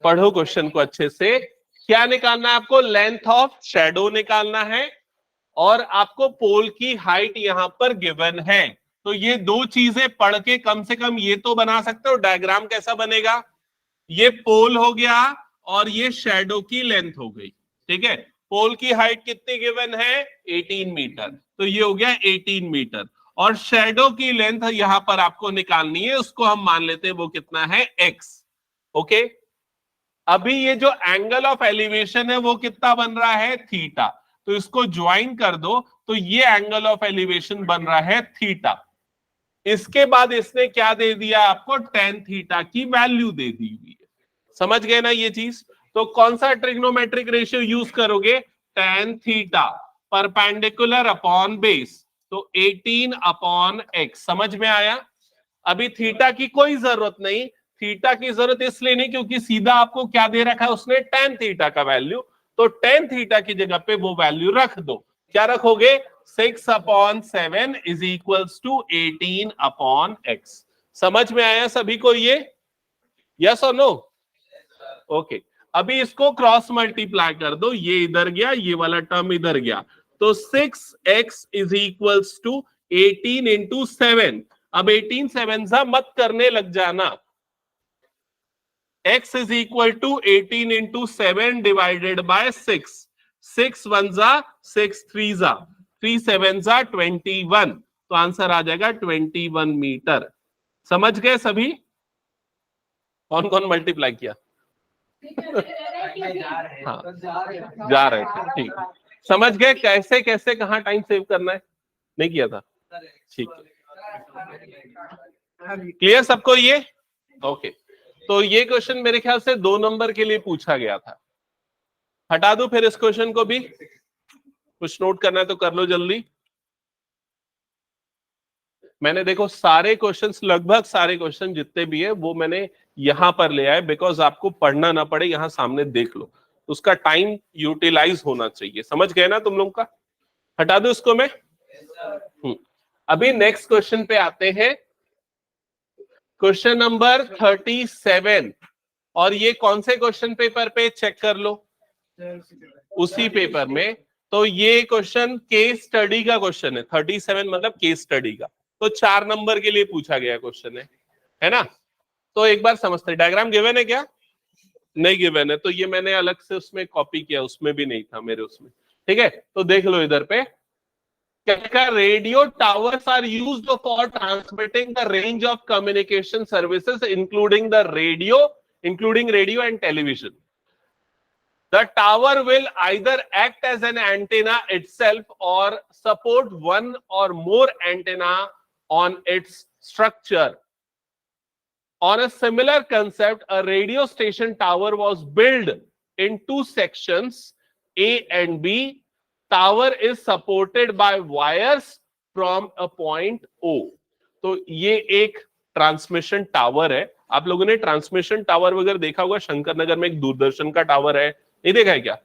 पढ़ो question को अच्छे से। क्या निकालना है आपको? Length of shadow निकालना है, और आपको पोल की हाइट यहां पर गिवन है। तो ये दो चीजें पढ़ के कम से कम ये तो बना सकते हो। डायग्राम कैसा बनेगा? ये पोल हो गया और ये शैडो की लेंथ हो गई। ठीक है, पोल की हाइट कितनी गिवन है? 18 मीटर। तो ये हो गया 18 मीटर, और शैडो की लेंथ यहां पर आपको निकालनी है, उसको हम मान लेते हैं वो कितना है? x। ओके, अभी ये जो एंगल ऑफ एलिवेशन है वो कितना बन रहा है? थीटा। तो इसको ज्वाइन कर दो, तो ये एंगल ऑफ एलिवेशन बन रहा है थीटा। इसके बाद इसने क्या दे दिया आपको? tan थीटा की वैल्यू दे दी हुई है। समझ गए ना ये चीज? तो कौन सा ट्रिग्नोमेट्रिक रेशियो यूज करोगे? tan theta perpendicular upon base, तो 18/x। समझ में आया? अभी थीटा की कोई जरूरत नहीं। थीटा की जरूरत इसलिए नहीं क्योंकि सीधा आपको क्या दे रखा है उसने? tan थीटा का वैल्यू। तो tan थीटा की जगह पे वो वैल्यू रख दो। क्या रखोगे? 6/7 इज इक्वल्स टू 18/x। समझ में आया सभी को ये? यस और नो? ओके, अभी इसको क्रॉस मल्टीप्लाई कर दो, ये इधर गया, ये वाला टर्म इधर गया, तो 6x is equals to 18 into 7। अब 18 7 सा मत करने लग जाना। x is equal to 18 into 7 divided by 6। 6 1 जा 6 3 जा 3 7 जा 21, तो आंसर आ जाएगा 21 मीटर। समझ गए सभी? कौन कौन मल्टीप्लाई किया? हाँ, जा रहे थे, ठीक है। समझ गए कैसे कैसे कहाँ टाइम सेव करना है? नहीं किया था? ठीक है, क्लियर सबको ये? ओके, तो ये क्वेश्चन मेरे ख्याल से 2 नंबर के लिए पूछा गया था। हटा दो फिर इस क्वेश्चन को भी, कुछ नोट करना है तो कर लो जल्दी। मैंने देखो सारे क्वेश्चंस, लगभग सारे क्वेश्चन जितने भी है वो मैंने यहां पर ले आए, बिकॉज आपको पढ़ना ना पड़े, यहां सामने देख लो, उसका टाइम यूटिलाइज होना चाहिए। समझ गए ना तुम लोग का? हटा दो इसको मैं। अभी नेक्स्ट क्वेश्चन पे आते हैं, क्वेश्चन नंबर 37। और ये कौन से क्वेश्चन पेपर पे चेक कर लो? उसी पेपर में। तो ये क्वेश्चन केस स्टडी का क्वेश्चन है, 37 मतलब केस स्टडी का, तो 4 नंबर के लिए पूछा गया क्वेश्चन है ना? तो एक बार समझते, डायग्राम गिवन है क्या? नहीं गिवन है, तो ये मैंने अलग से उसमें कॉपी किया, उसमें भी नहीं था मेरे उसमें। ठीक है, तो देख लो इधर पे क्या, radio towers are used for transmitting the range of communication services including radio and television. The tower will either act as an antenna itself or support one or more antenna on its structure. On a similar concept, a radio station tower was built in 2 sections, A and B. Tower is supported by wires from a point O. तो ये एक transmission tower है। आप लोगों ने transmission tower वगैरह देखा होगा, शंकर नगर में एक दूरदर्शन का टावर है, नहीं देखा है क्या?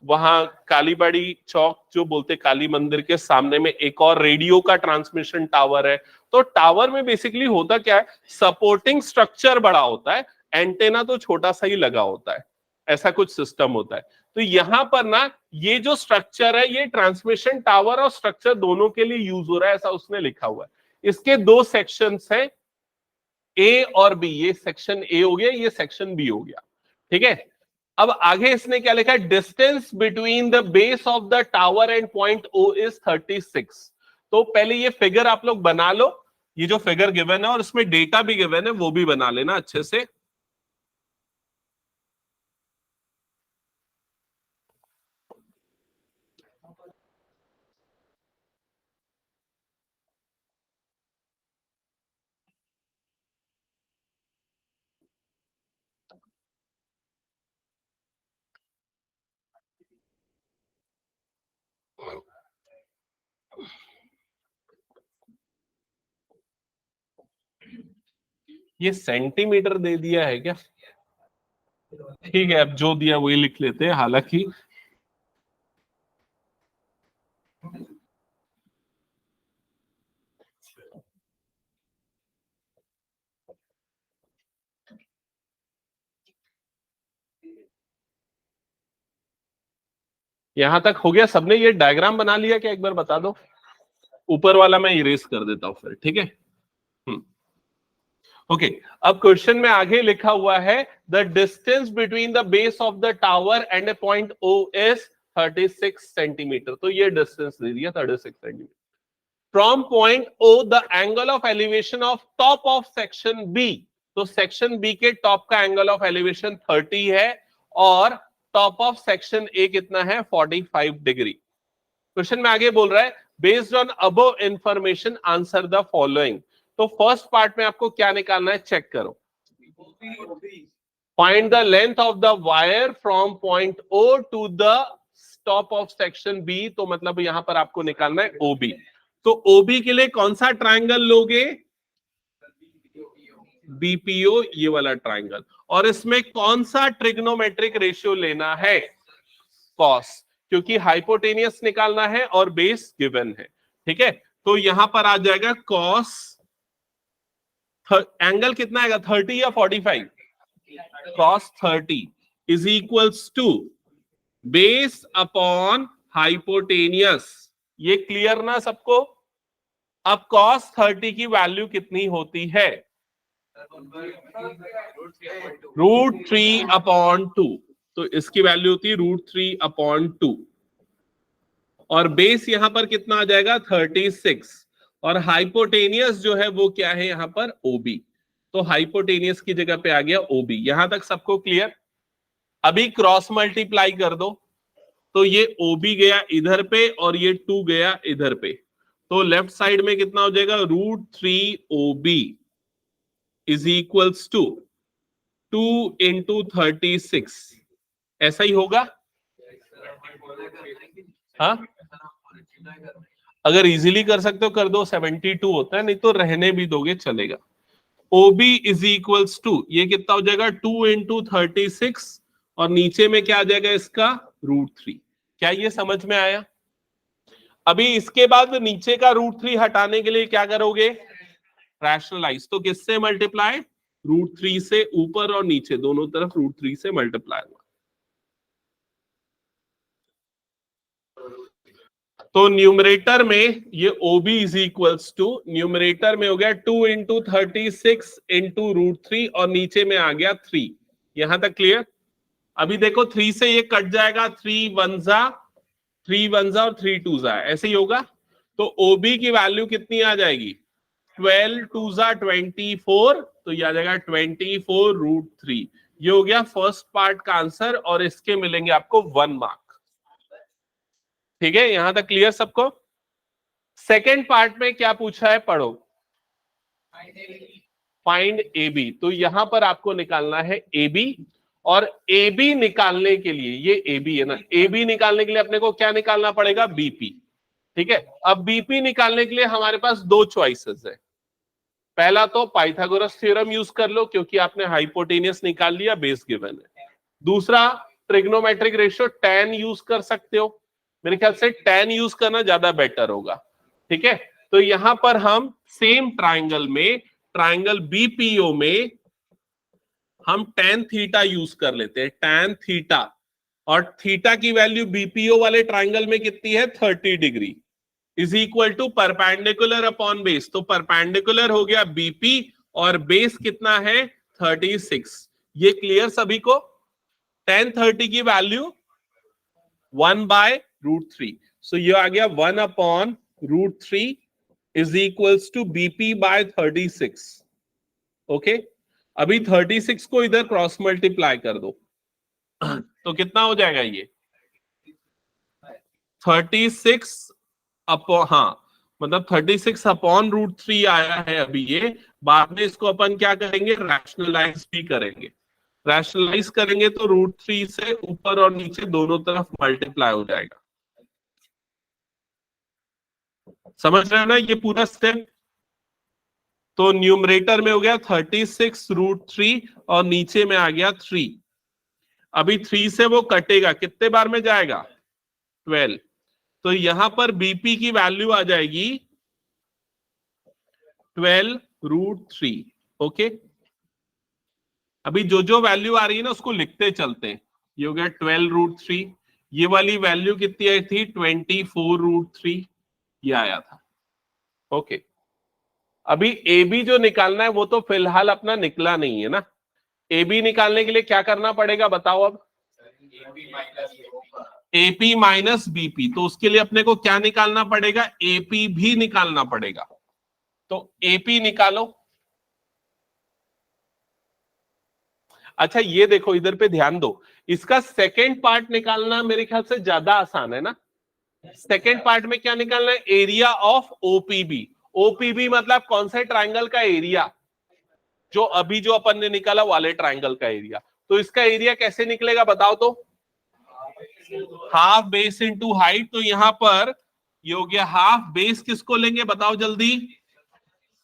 वहां कालीबाड़ी चौक जो बोलते काली मंदिर के सामने में एक और रेडियो का ट्रांसमिशन टावर है। तो टावर में बेसिकली होता क्या है, सपोर्टिंग स्ट्रक्चर बड़ा होता है, एंटेना तो छोटा सा ही लगा होता है, ऐसा कुछ सिस्टम होता है। तो यहां पर ना ये जो स्ट्रक्चर है, ये ट्रांसमिशन टावर और स्ट्रक्चर दोनों के लिए यूज हो रहा है, ऐसा उसने लिखा हुआ है। इसके 2 सेक्शंस हैं, ए और बी। ये सेक्शन ए हो गया, ये सेक्शन बी हो गया। ठीक है, अब आगे इसने क्या लिखा है, distance between the base of the tower and point O is 36। तो पहले ये फिगर आप लोग बना लो, ये जो फिगर गिवन है और इसमें डेटा भी गिवन है वो भी बना लेना अच्छे से। ये सेंटीमीटर दे दिया है क्या? ठीक है, अब जो दिया वही लिख लेते हैं। हालांकि यहां तक हो गया सबने? ये डायग्राम बना लिया क्या? एक बार बता दो। ऊपर वाला मैं इरेज कर देता हूं फिर, ठीक है? ओके, अब क्वेश्चन में आगे लिखा हुआ है, the distance between the base of the tower and a point O is 36 centimetre. तो ये डिस्टेंस दे दिया 36 centimetre. From point O the angle of elevation of top of section B. तो सेक्शन बी के टॉप का angle of elevation 30 है और top of section A कितना है, 45 डिग्री। क्वेश्चन में आगे बोल रहा है, based on above information answer the following. तो फर्स्ट पार्ट में आपको क्या निकालना है, चेक करो। Find the length of the wire from point O to the top of section B. तो मतलब यहां पर आपको निकालना है ओबी। तो ओबी के लिए कौन सा ट्राइंगल लोगे? बीपीओ, ये वाला ट्राइंगल। और इसमें कौन सा ट्रिग्नोमेट्रिक रेशियो लेना है? कॉस, क्योंकि हाइपोटेनियस निकालना है और बेस गिवन है। ठीक है, तो यहां पर आ जाएगा कॉस, एंगल कितना आएगा 30 या 45, cos 30 is equals to base upon hypotenuse. ये क्लियर ना सबको? अब कॉस 30 की वैल्यू कितनी होती है? √3/2। तो इसकी वैल्यू होती है √3/2 और बेस यहां पर कितना आ जाएगा 36 और हाइपोटेनियस जो है वो क्या है यहां पर ओबी। तो हाइपोटेनियस की जगह पे आ गया ओबी। यहां तक सबको क्लियर? अभी क्रॉस मल्टीप्लाई कर दो तो ये ओबी गया इधर पे और ये 2 गया इधर पे, तो लेफ्ट साइड में कितना हो जाएगा √3OB इज इक्वल्स टू 2 × 36। ऐसा ही होगा? हाँ, अगर इजीली कर सकते हो कर दो, 72 होता है, नहीं तो रहने भी दोगे चलेगा। OB इज इक्वल्स टू, ये कितना हो जाएगा 2 × 36 और नीचे में क्या आ जाएगा इसका √3। क्या ये समझ में आया? अभी इसके बाद नीचे का √3 हटाने के लिए क्या करोगे? रैशनलाइज। तो किससे मल्टीप्लाई? √3 से, ऊपर और नीचे दोनों तरफ √3 से मल्टीप्लाई हुआ। तो न्यूमरेटर में ये OB is equals to, numerator में हो गया 2 × 36 × √3 और नीचे में आ गया 3। यहां तक क्लियर? अभी देखो 3 से ये कट जाएगा, 3 1 और 3 2 ऐसे ही होगा। तो OB की वैल्यू कितनी आ जाएगी? 12 2 24, तो ये आ जाएगा 24 √3। ये हो गया फर्स्ट पार्ट का आंसर और इसके मिलेंगे आपको 1 मार्क। ठीक है, यहां तक क्लियर सबको? सेकेंड पार्ट में क्या पूछा है पढ़ो। Find AB। तो यहां पर आपको निकालना है AB और AB निकालने के लिए, ये AB है ना, AB निकालने के लिए अपने को क्या निकालना पड़ेगा? BP। ठीक है, अब BP निकालने के लिए हमारे पास 2 चॉइसेस है। पहला तो पाइथागोरस थ्योरम यूज कर लो क्योंकि आपने हाइपोटेनियस निकाल लिया, बेस गिवन है। दूसरा ट्रिग्नोमेट्रिक रेशियो tan यूज कर सकते हो, मेरे ख्याल से tan यूज करना ज्यादा बेटर होगा। ठीक है, तो यहां पर हम सेम ट्राइंगल में, ट्राइंगल BPO में हम tan थीटा यूज कर लेते हैं, tan थीटा, और थीटा की वैल्यू BPO वाले ट्राइंगल में कितनी है 30 degree, is equal to perpendicular upon base. तो परपेंडिकुलर हो गया BP और बेस कितना है 36। ये क्लियर सभी को? tan 30 की वैल्यू 1/√3, सो ये आ गया 1/√3 is equals to BP/36। Okay, अभी 36 को इधर क्रॉस मल्टीप्लाई कर दो तो कितना हो जाएगा ये 36 अपॉन, हाँ मतलब 36/√3 आया है अभी ये। बाद में इसको अपन क्या करेंगे? रैशनलाइज भी करेंगे। रैशनलाइज करेंगे तो √3 से ऊपर और नीचे दोनों तरफ मल्टीप्लाई हो जाएगा। समझ रहे हो ना ये पूरा स्टेप? तो न्यूमरेटर में हो गया 36 √3 और नीचे में आ गया 3। अभी 3 से वो कटेगा, कितने बार में जाएगा 12। तो यहां पर BP की वैल्यू आ जाएगी 12 √3। ओके, अभी जो जो वैल्यू आ रही है ना उसको लिखते चलते हैं। ये हो गया 12 √3, ये वाली वैल्यू कितनी आई थी 24 √3, ये आया था। ओके, अभी AB जो निकालना है वो तो फिलहाल अपना निकला नहीं है ना। AB निकालने के लिए क्या करना पड़ेगा बताओ अब? AP minus BP। तो उसके लिए अपने को क्या निकालना पड़ेगा? AP भी निकालना पड़ेगा। तो AP निकालो। अच्छा ये देखो इधर पे ध्यान दो, इसका सेकेंड पार्ट निकालना मेरे ख्याल से ज्यादा आसान है ना। सेकेंड पार्ट में क्या निकालना है? Area of OPB। OPB मतलब कौन से ट्राइंगल का एरिया? जो अभी जो अपन ने निकाला वाले ट्राइंगल का एरिया। तो इसका एरिया कैसे निकलेगा बताओ तो? Half base into height. तो यहां पर ये हो गया हाफ बेस, किसको लेंगे बताओ जल्दी?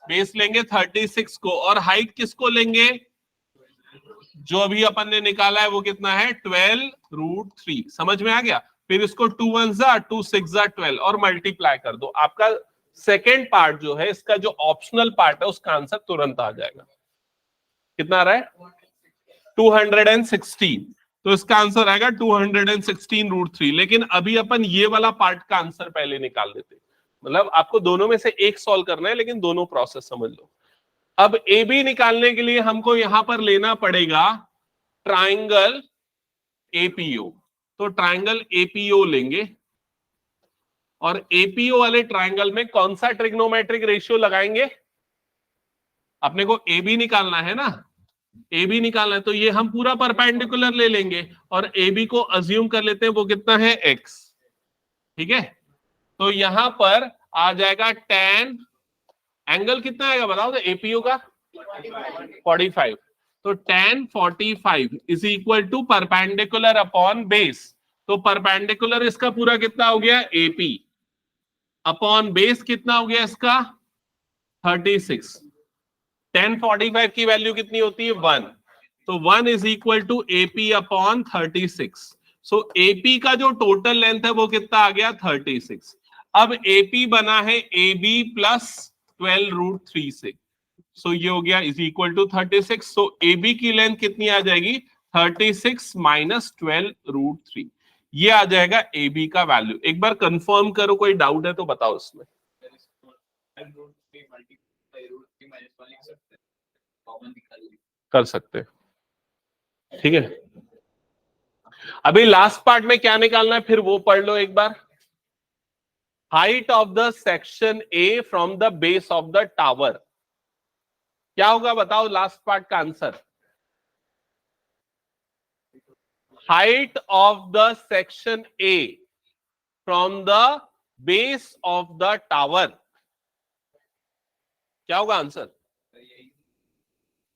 बेस लेंगे 36 को, और हाइट किसको लेंगे? जो अभी अपन ने निकाला है वो कितना है 12√3। समझ में आ गया? फिर इसको 2 1 जा 2 6 जा 12 और मल्टीप्लाई कर दो। आपका सेकेंड पार्ट जो है, इसका जो ऑप्शनल पार्ट है, उसका आंसर तुरंत आ जाएगा। कितना आ रहा है? 216। तो इसका आंसर आएगा 216√3। लेकिन अभी अपन ये वाला पार्ट का आंसर पहले निकाल देते। मतलब आपको दोनों में से एक सॉल्व करना है, लेकिन दोनों प्रोसेस समझ लो। अब ए बी निकालने के लिए हमको यहां पर लेना पड़ेगा ट्राइंगल एपीओ। तो ट्राइंगल एपीओ लेंगे और एपीओ वाले ट्राइंगल में कौन सा ट्रिग्नोमेट्रिक रेशियो लगाएंगे? अपने को ए बी निकालना है ना, ए बी निकालना है, तो ये हम पूरा परपेंडिकुलर ले लेंगे और ए बी को अज्यूम कर लेते हैं वो कितना है एक्स। ठीक है, तो यहां पर आ जाएगा tan एंगल कितना आएगा बताओ तो एपीओ का 45। तो tan 45 is equal to perpendicular upon base. तो परपेंडिकुलर इसका पूरा कितना हो गया एपी अपॉन बेस कितना हो गया इसका 36। tan 45 की वैल्यू कितनी होती है 1। तो 1 is equal to AP upon 36। So AP का जो टोटल लेंथ है वो कितना आ गया 36। अब एपी बना है ए बी प्लस 12√3 से। सो ये हो गया is equal to 36। So A B की लेंथ कितनी आ जाएगी 36 माइनस 12√3। ये आ जाएगा ए बी का वैल्यू। एक बार कंफर्म करो, कोई डाउट है तो बताओ इसमें। कर सकते हैं, ठीक है। अभी लास्ट पार्ट में क्या निकालना है फिर वो पढ़ लो एक बार। Height of the section A from the base of the tower. क्या होगा बताओ लास्ट पार्ट का answer. Height of the section A from the base of the tower. क्या होगा आंसर?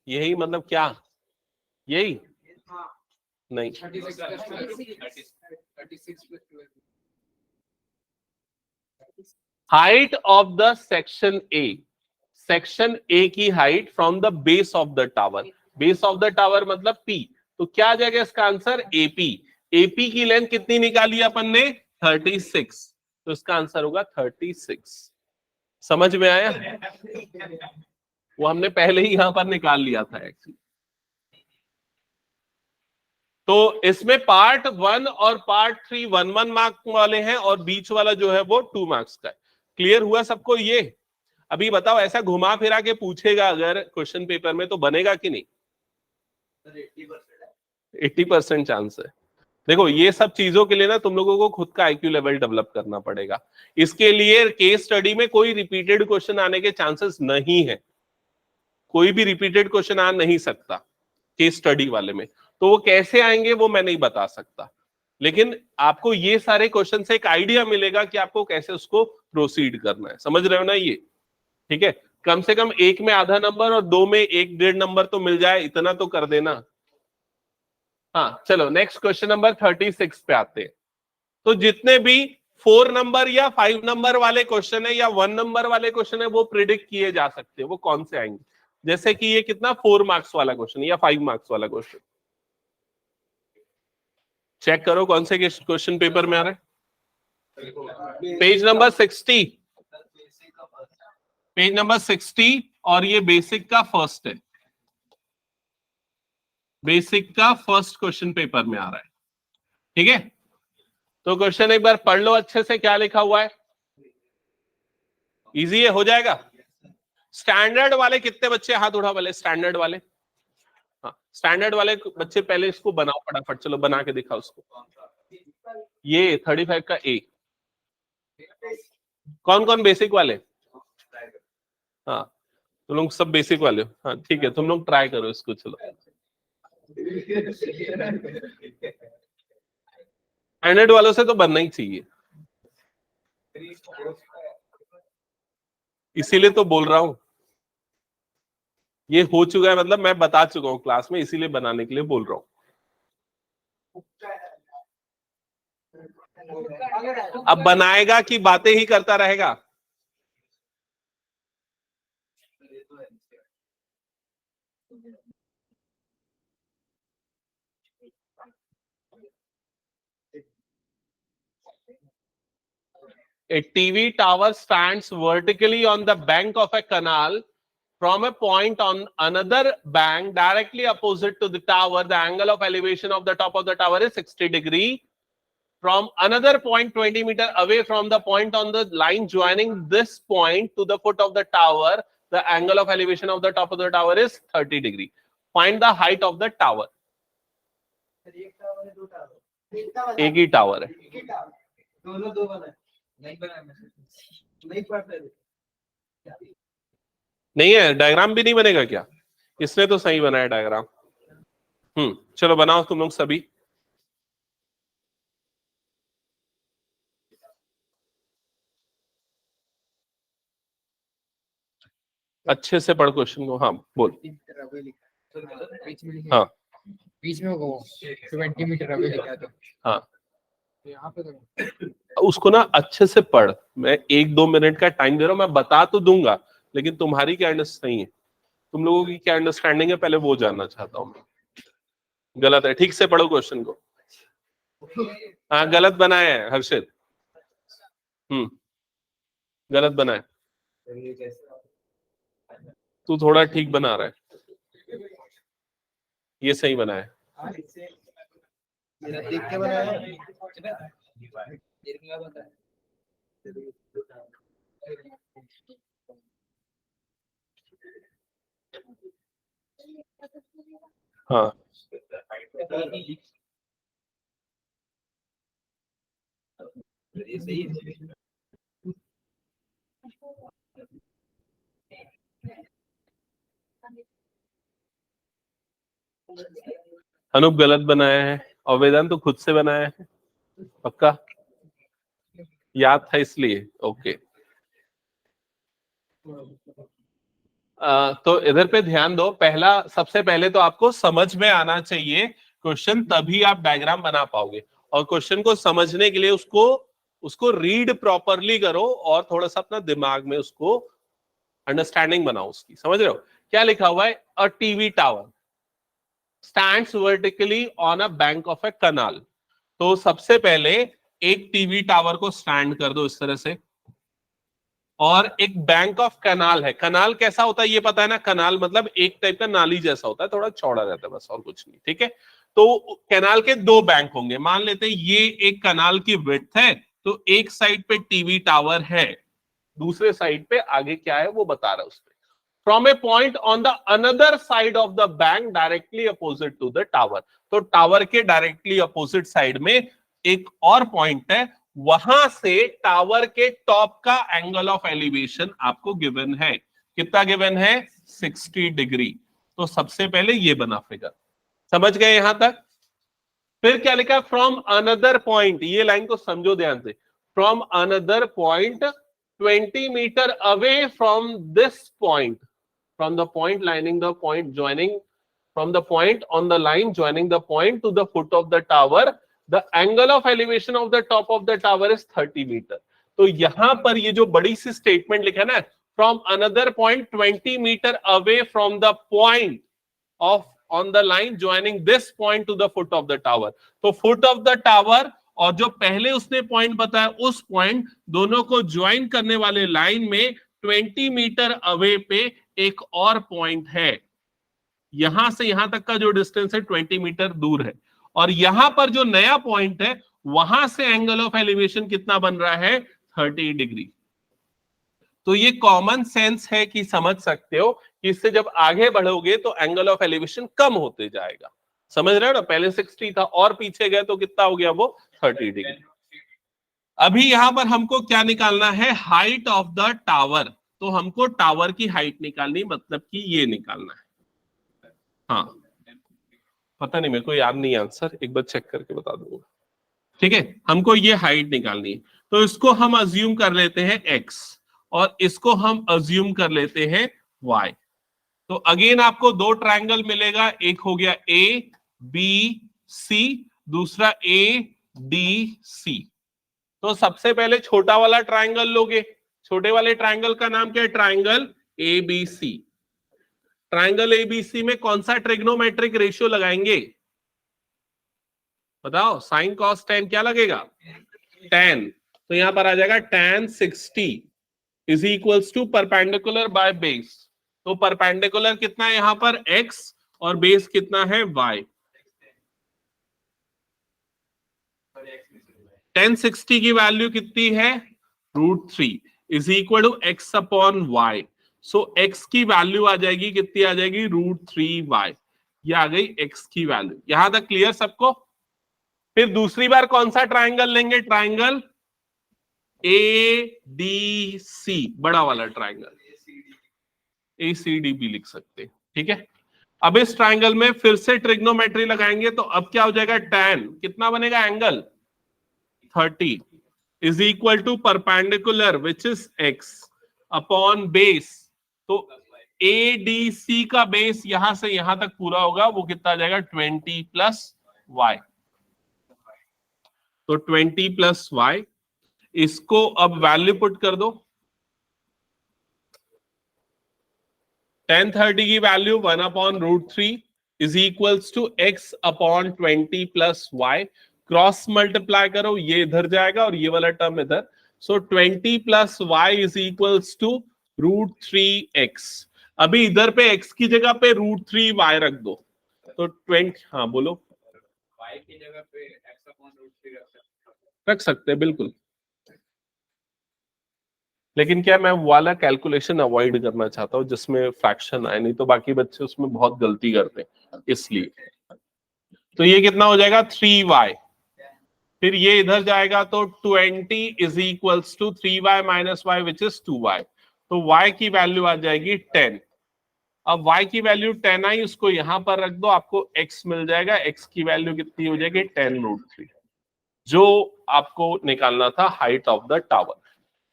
यही मतलब क्या? यही नहीं, height of the section A. Section A की height from the base of the tower. Base of the tower मतलब P. तो क्या आ जाएगा इसका आंसर एपी। एपी की लेंथ कितनी निकाली अपन ने 36। तो इसका आंसर होगा 36। समझ में आया? वो हमने पहले ही यहां पर निकाल लिया था एक्चुअली। तो इसमें पार्ट 1 और पार्ट 3 1 मार्क वाले हैं और बीच वाला जो है वो 2 मार्क्स का है। क्लियर हुआ सबको ये? अभी बताओ ऐसा घुमा फिरा के पूछेगा अगर क्वेश्चन पेपर में तो बनेगा कि नहीं? 80% चांस है। देखो ये सब चीजों के लिए ना तुम लोगों को खुद का आईक्यू लेवल डेवलप करना पड़ेगा। इसके लिए केस स्टडी में कोई रिपीटेड क्वेश्चन आने के चांसेस नहीं है। कोई भी रिपीटेड क्वेश्चन आ नहीं सकता केस स्टडी वाले में। तो वो कैसे आएंगे वो मैं नहीं बता सकता, लेकिन आपको ये सारे क्वेश्चन से एक आइडिया मिलेगा कि आपको कैसे उसको प्रोसीड करना है। समझ रहे हो ना ये? ठीक है, कम से कम एक में आधा नंबर और दो में 1-1.5 नंबर तो मिल जाए, इतना तो कर देना। हाँ चलो नेक्स्ट क्वेश्चन नंबर 36 पे आते हैं। तो जितने भी 4 नंबर या 5 नंबर वाले क्वेश्चन है या 1 नंबर वाले क्वेश्चन है वो प्रिडिक्ट किए जा सकते हैं। वो कौन से आएंगे? जैसे कि ये कितना 4 मार्क्स वाला क्वेश्चन या 5 मार्क्स वाला क्वेश्चन। चेक करो कौन से क्वेश्चन पेपर में आ रहा है। Page number 60। पेज नंबर 60 और ये बेसिक का फर्स्ट है। बेसिक का फर्स्ट क्वेश्चन पेपर में आ रहा है। ठीक है, तो क्वेश्चन एक बार पढ़ लो अच्छे से, क्या लिखा हुआ है। इजी है, हो जाएगा। स्टैंडर्ड वाले कितने बच्चे हाथ उठा वाले? स्टैंडर्ड वाले, हाँ स्टैंडर्ड वाले बच्चे पहले इसको बनाओ फटाफट। चलो बना के दिखाओ उसको। ये 35 का ए। कौन कौन बेसिक वाले? हाँ तुम लोग सब बेसिक वाले हो। हाँ ठीक है, तुम लोग ट्राई करो इसको। चलो स्टैंडर्ड वालों से तो बनना ही चाहिए, इसीलिए तो बोल रहा हूं। ये हो चुका है, मतलब मैं बता चुका हूं क्लास में, इसीलिए बनाने के लिए बोल रहा हूं। अब बनाएगा कि बातें ही करता रहेगा? A TV tower stands vertically on the bank of a canal. From a point on another bank directly opposite to the tower, the angle of elevation of the top of the tower is 60 degree. From another point 20 meter away from the point on the line joining this point to the foot of the tower, the angle of elevation of the top of the tower is 30 degree. Find the height of the tower. एक tower है, दो tower, एक ही tower है. एक ही tower, दोनों दो बना है, नहीं बना है, नहीं पढ़ते थे। नहीं है, डायग्राम भी नहीं बनेगा क्या? इसने तो सही बनाया डायग्राम. चलो बनाओ तुम लोग सभी. अच्छे से पढ़ क्वेश्चन को. हाँ बोल. हाँ बीच में वो 20 मीटर अवे लिखा है तो हाँ यहाँ पे तो उसको ना अच्छे से पढ़. मैं 1-2 मिनट का टाइम दे रहा हूँ. मैं बता तो दूंगा लेकिन तुम्हारी क्या अंडरस्टैंडिंग है, तुम लोगों की क्या अंडरस्टैंडिंग है, पहले वो जानना चाहता हूँ मैं. गलत है, ठीक से पढ़ो क्वेश्चन को. हाँ गलत बनाया है हर्षित. गलत बनाया. तू थोड़ा ठीक बना रहा है, ये सही बनाया है. देख के बनाया है। हाँ ये सही है। अनूप गलत बनाया है और वेदांत तो खुद से बनाया है. पक्का याद था इसलिए. ओके. तो इधर पे ध्यान दो. पहला, सबसे पहले तो आपको समझ में आना चाहिए क्वेश्चन, तभी आप डायग्राम बना पाओगे. और क्वेश्चन को समझने के लिए उसको रीड प्रॉपरली करो और थोड़ा सा अपना दिमाग में उसको अंडरस्टैंडिंग बनाओ उसकी. समझ रहे हो क्या लिखा हुआ है? A TV tower stands vertically on a bank of a canal. तो सबसे पहले एक टीवी टावर को स्टैंड कर दो इस तरह से, और एक बैंक ऑफ कनाल है. कनाल कैसा होता है ये पता है ना? कनाल मतलब एक टाइप का नाली जैसा होता है, थोड़ा चौड़ा रहता है, बस और कुछ नहीं. ठीक है. तो कनाल के दो बैंक होंगे. मान लेते हैं ये एक कनाल की विड्थ है, तो एक साइड पे टीवी टावर है, दूसरे साइड पे आगे क्या है वो बता रहा है उसपे. From a point on the another side of the bank directly opposite to the tower. तो टावर के डायरेक्टली अपोजिट साइड में एक और पॉइंट है, वहां से टावर के टॉप का एंगल ऑफ एलिवेशन आपको गिवन है. कितना गिवन है? 60 डिग्री. तो सबसे पहले ये बना फिगर. समझ गए यहां तक? फिर क्या लिखा? From another point. ये लाइन को समझो ध्यान से. From another point 20 metre away from this point, from the point lining the point joining, from the point on the line joining the point to the foot of the tower, the angle of elevation of the top of the tower is 30 meter. तो यहां पर ये जो बड़ी सी statement लिखा है ना, from another point 20 meter away from the point of on the line joining this point to the foot of the tower. तो foot of the tower और जो पहले उसने पॉइंट बताया उस पॉइंट, दोनों को ज्वाइन करने वाले लाइन में 20 मीटर अवे पे एक और पॉइंट है. यहां से यहां तक का जो डिस्टेंस है 20 मीटर दूर है. और यहां पर जो नया पॉइंट है वहां से एंगल ऑफ एलिवेशन कितना बन रहा है? 30 डिग्री. तो ये कॉमन सेंस है कि समझ सकते हो कि इससे जब आगे बढ़ोगे तो एंगल ऑफ एलिवेशन कम होते जाएगा. समझ रहे हो ना? पहले 60 था और पीछे गए तो कितना हो गया वो? 30 डिग्री. अभी यहां पर हमको क्या निकालना है? Height of the tower. तो हमको टावर की हाइट निकालनी, मतलब कि ये निकालना है. हाँ पता नहीं, मेरे को याद नहीं आंसर, एक बार चेक करके बता दूंगा. ठीक है, हमको ये हाइट निकालनी है. तो इसको हम अज्यूम कर लेते हैं x और इसको हम अज्यूम कर लेते हैं y. तो अगेन आपको दो ट्रायंगल मिलेगा. एक हो गया ABC, दूसरा ADC. तो सबसे पहले छोटा वाला ट्रायंगल लोगे. छोटे वाले ट्रायंगल का नाम क्या है? Triangle ABC. ट्रायंगल ABC में कौन सा ट्रिग्नोमेट्रिक रेशियो लगाएंगे? बताओ. साइन कॉस टेन क्या लगेगा? 10. तो यहां पर आ जाएगा tan 60 is equals to perpendicular by base. तो परपेंडिकुलर कितना है यहां पर x और बेस कितना है y। tan 60 की वैल्यू कितनी है √3 is equal to x upon y। So x की वैल्यू आ जाएगी कितनी आ जाएगी √3y। ये आ गई x की वैल्यू। यहां तक क्लियर सबको। फिर दूसरी बार कौन सा ट्राइंगल लेंगे ट्राइंगल ADC बड़ा वाला ट्राइंगल ACD भी लिख सकते हैं ठीक है। अब इस ट्राइंगल में फिर से ट्रिग्नोमेट्री लगाएंगे तो अब क्या हो जाएगा tan कितना बनेगा angle 30 is equal to perpendicular which is x upon base. तो ADC का बेस यहां से यहां तक पूरा होगा वो कितना आ जाएगा 20 प्लस y। तो 20 प्लस y इसको अब वैल्यू पुट कर दो। tan 30 की value 1 upon √3 is equals to x upon 20 plus y। Cross multiply करो ये इधर जाएगा और ये वाला टर्म इधर। So 20 plus y is equals to √3x। अभी इधर पे x की जगह पे √3y रख दो तो 20। हाँ बोलो y की जगह पे x अपॉन √3 रख सकते हैं बिल्कुल। लेकिन क्या मैं वो वाला कैलकुलेशन अवॉइड करना चाहता हूँ जिसमें फ्रैक्शन आए, नहीं तो बाकी बच्चे उसमें बहुत गलती करते हैं इसलिए। तो ये कितना हो जाएगा 3y। फिर ये इधर जाएगा तो 20 is equals to 3y minus y which is 2y। तो y की वैल्यू आ जाएगी 10। अब y की वैल्यू 10 आई उसको यहां पर रख दो आपको x मिल जाएगा। x की वैल्यू कितनी हो जाएगी 10√3 जो आपको निकालना था हाइट ऑफ द टावर।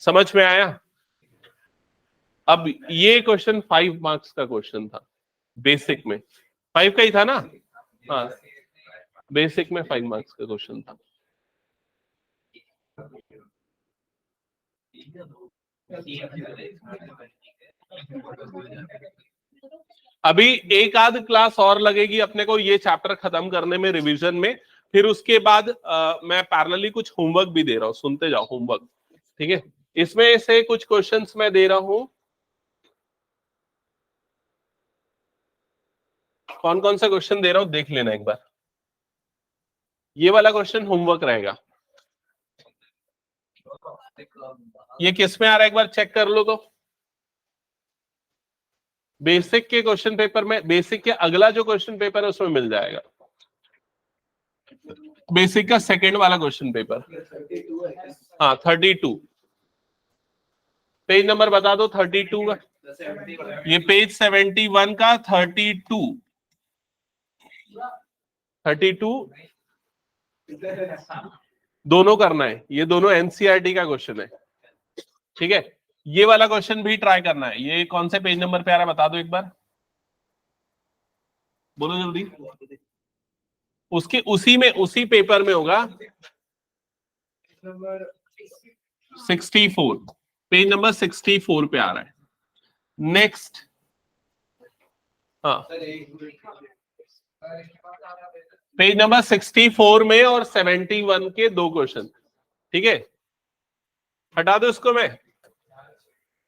समझ में आया। अब ये क्वेश्चन 5 मार्क्स का क्वेश्चन था बेसिक में। 5 का ही था ना। हाँ बेसिक में 5 मार्क्स का क्वेश्चन था। अभी एक आध क्लास और लगेगी अपने को ये चैप्टर खत्म करने में रिवीजन में। फिर उसके बाद मैं पैरेलली कुछ होमवर्क भी दे रहा हूं, सुनते जाओ होमवर्क ठीक है। इसमें से कुछ क्वेश्चंस मैं दे रहा हूं। कौन कौन सा क्वेश्चन दे रहा हूं देख लेना एक बार। ये वाला क्वेश्चन होमवर्क रहेगा। ये किस में आ रहा है एक बार चेक कर लो। तो बेसिक के क्वेश्चन पेपर में, बेसिक के अगला जो क्वेश्चन पेपर है उसमें मिल जाएगा। बेसिक का सेकंड वाला क्वेश्चन पेपर। हाँ 32 पेज नंबर बता दो 32 का। ये पेज 71 का 32 दोनों करना है। ये दोनों एनसीईआरटी का क्वेश्चन है ठीक है। ये वाला क्वेश्चन भी ट्राई करना है। ये कौन से पेज नंबर पे आ रहा है बता दो एक बार, बोलो जल्दी। उसके उसी पेपर में होगा 64 पेज नंबर 64 पे आ रहा है। नेक्स्ट हाँ पेज नंबर 64 में और 71 के दो क्वेश्चन ठीक है। हटा दो इसको मैं।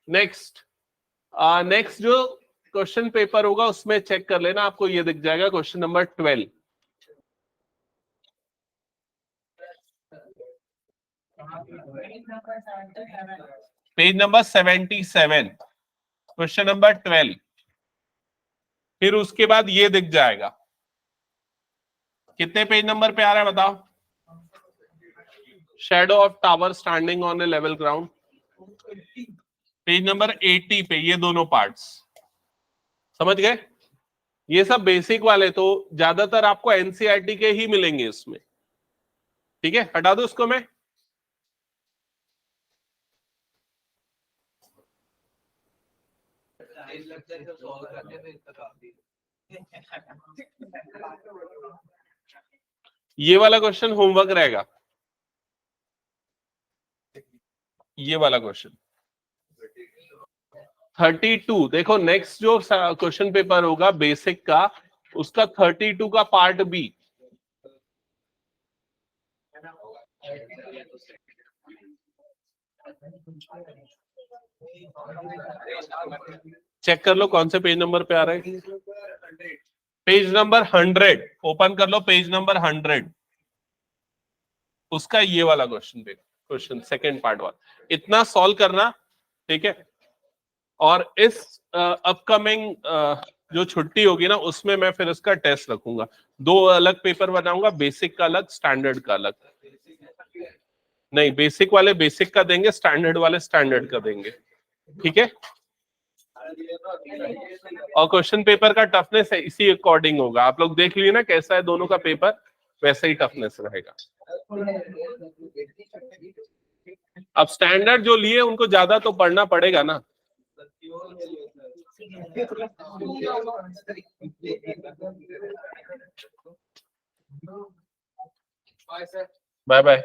नेक्स्ट नेक्स्ट जो क्वेश्चन पेपर होगा उसमें चेक कर लेना, आपको ये दिख जाएगा question number 12। Page number 77 question number 12। फिर उसके बाद ये दिख जाएगा। कितने पेज नंबर पे आ रहा है बताओ। Shadow of tower standing on A level ground page number 80 पे ये दोनों पार्ट्स। समझ गए। ये सब बेसिक वाले तो ज्यादातर आपको एनसीईआरटी के ही मिलेंगे इसमें ठीक है। हटा दो उसको मैं। ये वाला क्वेश्चन होमवर्क रहेगा। ये वाला क्वेश्चन 32 देखो। नेक्स्ट जो क्वेश्चन पेपर होगा बेसिक का उसका 32 का पार्ट बी। चेक कर लो कौन से पेज नंबर पे आ रहा है। पेज नंबर 100 ओपन कर लो, पेज नंबर 100 उसका ये वाला क्वेश्चन देखो, क्वेश्चन सेकंड पार्ट वाला इतना सॉल्व करना, ठीक है। और इस अपकमिंग जो छुट्टी होगी ना उसमें मैं फिर इसका टेस्ट रखूंगा, 2 अलग पेपर बनाऊंगा, बेसिक का अलग, स्टैंडर्ड का अलग। नहीं, बेसिक वाले बेसिक का देंगे, स्टैंडर्ड वाले स्टैंडर्ड का देंगे, ठीक है। और क्वेश्चन पेपर का टफनेस है इसी अकॉर्डिंग होगा, आप लोग देख लीजिए ना कैसा है दोनों का पेपर, वैसे ही टफनेस रहेगा। अब स्टैंडर्ड जो लिए उनको ज्यादा तो पढ़ना पड़ेगा ना। Bye bye.